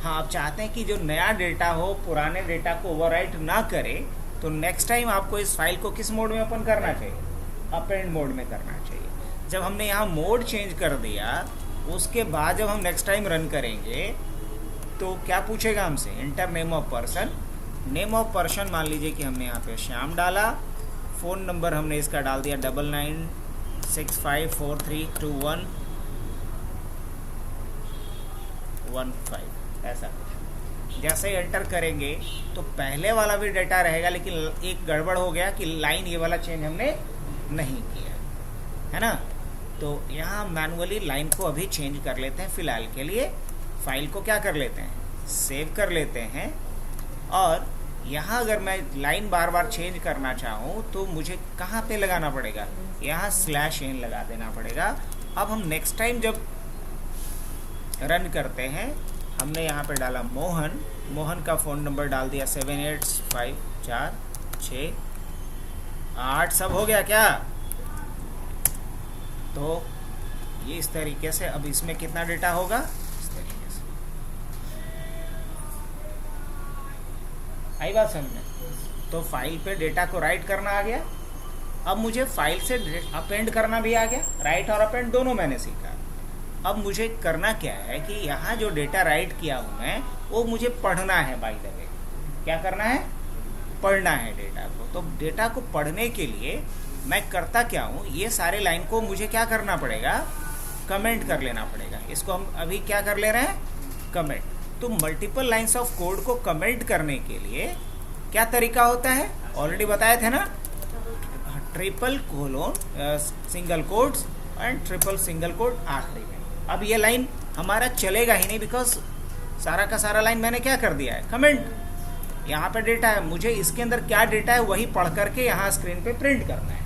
हाँ, आप चाहते हैं कि जो नया डेटा हो पुराने डेटा को ओवरराइट ना करे, तो नेक्स्ट टाइम आपको इस फाइल को किस मोड में ओपन करना चाहिए, अपेंड मोड में करना चाहिए। जब हमने यहाँ मोड चेंज कर दिया, उसके बाद जब हम नेक्स्ट टाइम रन करेंगे तो क्या पूछेगा हमसे, inter name of person. Name of person मान लीजिए कि हमने यहाँ पे श्याम डाला, फ़ोन नंबर हमने इसका डाल दिया 9965432115, ऐसा। जैसे ही एंटर करेंगे तो पहले वाला भी डेटा रहेगा, लेकिन एक गड़बड़ हो गया कि लाइन ये वाला चेंज हमने नहीं किया, है ना। तो यहाँ मैनुअली लाइन को अभी चेंज कर लेते हैं। फ़िलहाल के लिए फाइल को क्या कर लेते हैं, सेव कर लेते हैं। और यहाँ अगर मैं लाइन बार बार चेंज करना चाहूँ तो मुझे कहाँ पे लगाना पड़ेगा, यहाँ /n लगा देना पड़ेगा। अब हम नेक्स्ट टाइम जब रन करते हैं, हमने यहाँ पे डाला मोहन, मोहन का फ़ोन नंबर डाल दिया 785468, सब हो गया क्या। तो ये इस तरीके से, अब इसमें कितना डेटा होगा, इस तरीके से। आई बात समझ में। तो फाइल पे डेटा को राइट करना आ गया। अब मुझे फाइल से अपेंड करना भी आ गया, राइट और अपेंड दोनों मैंने सीखा। अब मुझे करना क्या है कि यहाँ जो डेटा राइट किया हूँ मैं, वो मुझे पढ़ना है। बाय द वे क्या करना है, पढ़ना है डेटा को। तो डेटा को पढ़ने के लिए मैं करता क्या हूँ, ये सारे लाइन को मुझे क्या करना पड़ेगा, कमेंट कर लेना पड़ेगा। इसको हम अभी क्या कर ले रहे हैं, कमेंट। तो मल्टीपल लाइंस ऑफ कोड को कमेंट करने के लिए क्या तरीका होता है, ऑलरेडी बताए थे ना, triple colon single quotes and triple single quote आखिरी में। अब ये लाइन हमारा चलेगा ही नहीं, बिकॉज सारा का सारा लाइन मैंने क्या कर दिया है, कमेंट। यहाँ पे डेटा है, मुझे इसके अंदर क्या डेटा है वही पढ़ करके यहाँ स्क्रीन पे प्रिंट करना है।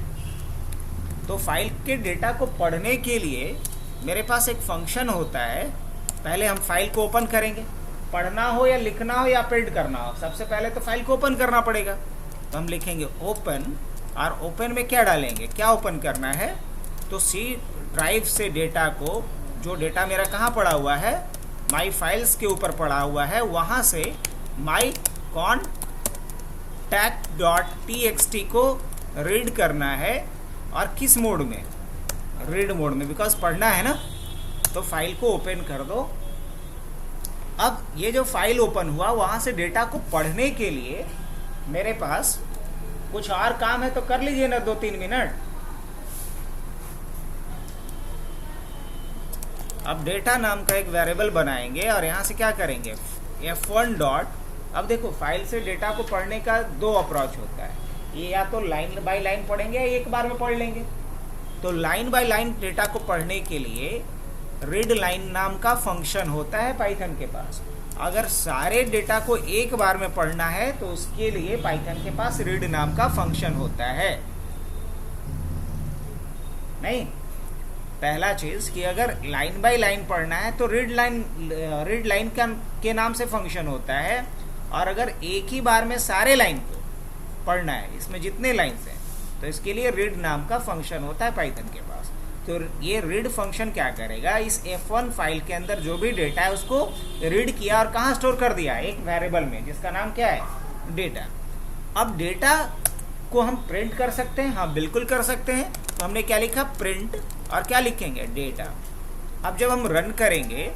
तो फाइल के डेटा को पढ़ने के लिए मेरे पास एक फंक्शन होता है। पहले हम फाइल को ओपन करेंगे, पढ़ना हो या लिखना हो या प्रिंट करना हो, सबसे पहले तो फाइल को ओपन करना पड़ेगा। तो हम लिखेंगे ओपन, और ओपन में क्या डालेंगे, क्या ओपन करना है, तो सी ड्राइव से डेटा को, जो डेटा मेरा कहाँ पड़ा हुआ है, माई फाइल्स के ऊपर पड़ा हुआ है, वहाँ से माई contact.txt को रीड करना है। और किस मोड में, रीड मोड में, बिकॉज पढ़ना है ना। तो फाइल को ओपन कर दो। अब ये जो फाइल ओपन हुआ, वहाँ से डेटा को पढ़ने के लिए मेरे पास कुछ और काम है, तो कर लीजिए ना 2-3 मिनट। अब डेटा नाम का एक वेरिएबल बनाएंगे और यहाँ से क्या करेंगे, F1 डॉट। अब देखो, फाइल से डेटा को पढ़ने का 2 अप्रोच होता है, ये या तो लाइन बाय लाइन पढ़ेंगे या एक बार में पढ़ लेंगे। तो लाइन बाय लाइन डेटा को पढ़ने के लिए रीड लाइन नाम का फंक्शन होता है पाइथन के पास। अगर सारे डेटा को एक बार में पढ़ना है तो उसके लिए पाइथन के पास रीड नाम का फंक्शन होता है। नहीं, पहला चीज कि अगर लाइन बाय लाइन पढ़ना है तो रीड लाइन के नाम से फंक्शन होता है। और अगर एक ही बार में सारे लाइन को पढ़ना है, इसमें जितने लाइन्स हैं, तो इसके लिए रीड नाम का फंक्शन होता है पाइथन के पास। तो ये रीड फंक्शन क्या करेगा, इस F1 फाइल के अंदर जो भी डेटा है उसको रीड किया और कहाँ स्टोर कर दिया, एक वेरिएबल में जिसका नाम क्या है, डेटा। अब डेटा को हम प्रिंट कर सकते हैं, हाँ बिल्कुल कर सकते हैं। तो हमने क्या लिखा, प्रिंट, और क्या लिखेंगे, डेटा। अब जब हम रन करेंगे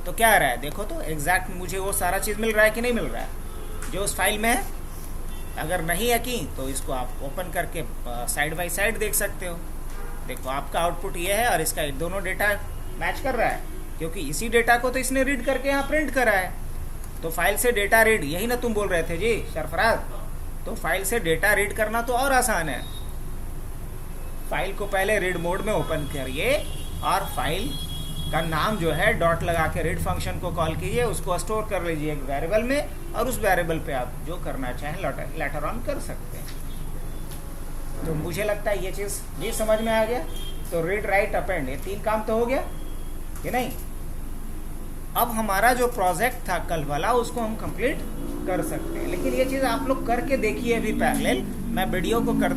तो क्या आ रहा है, देखो तो एग्जैक्ट मुझे वो सारा चीज़ मिल रहा है कि नहीं मिल रहा है जो उस फाइल में है। अगर नहीं है कि तो इसको आप ओपन करके साइड बाय साइड देख सकते हो। देखो आपका आउटपुट ये है और इसका दोनों डेटा मैच कर रहा है, क्योंकि इसी डेटा को तो इसने रीड करके यहाँ प्रिंट करा है। तो फाइल से डेटा रीड, यही ना तुम बोल रहे थे जी सरफराज, तो फाइल से डेटा रीड करना तो और आसान है। फाइल को पहले रीड मोड में ओपन करिए और फाइल का नाम जो है डॉट लगा के रीड फंक्शन को कॉल कीजिए, उसको स्टोर कर लीजिए एक वेरिएबल में, और उस वेरिएबल पे आप जो करना चाहें लेटर ऑन कर सकते हैं। तो मुझे लगता है ये चीज़ भी समझ में आ गया। तो रीड राइट अपेंड, ये 3 काम तो हो गया कि नहीं। अब हमारा जो प्रोजेक्ट था कल वाला उसको हम कंप्लीट कर सकते हैं, लेकिन ये चीज़ आप लोग करके देखिए अभी पैरेलल। मैं वीडियो को कर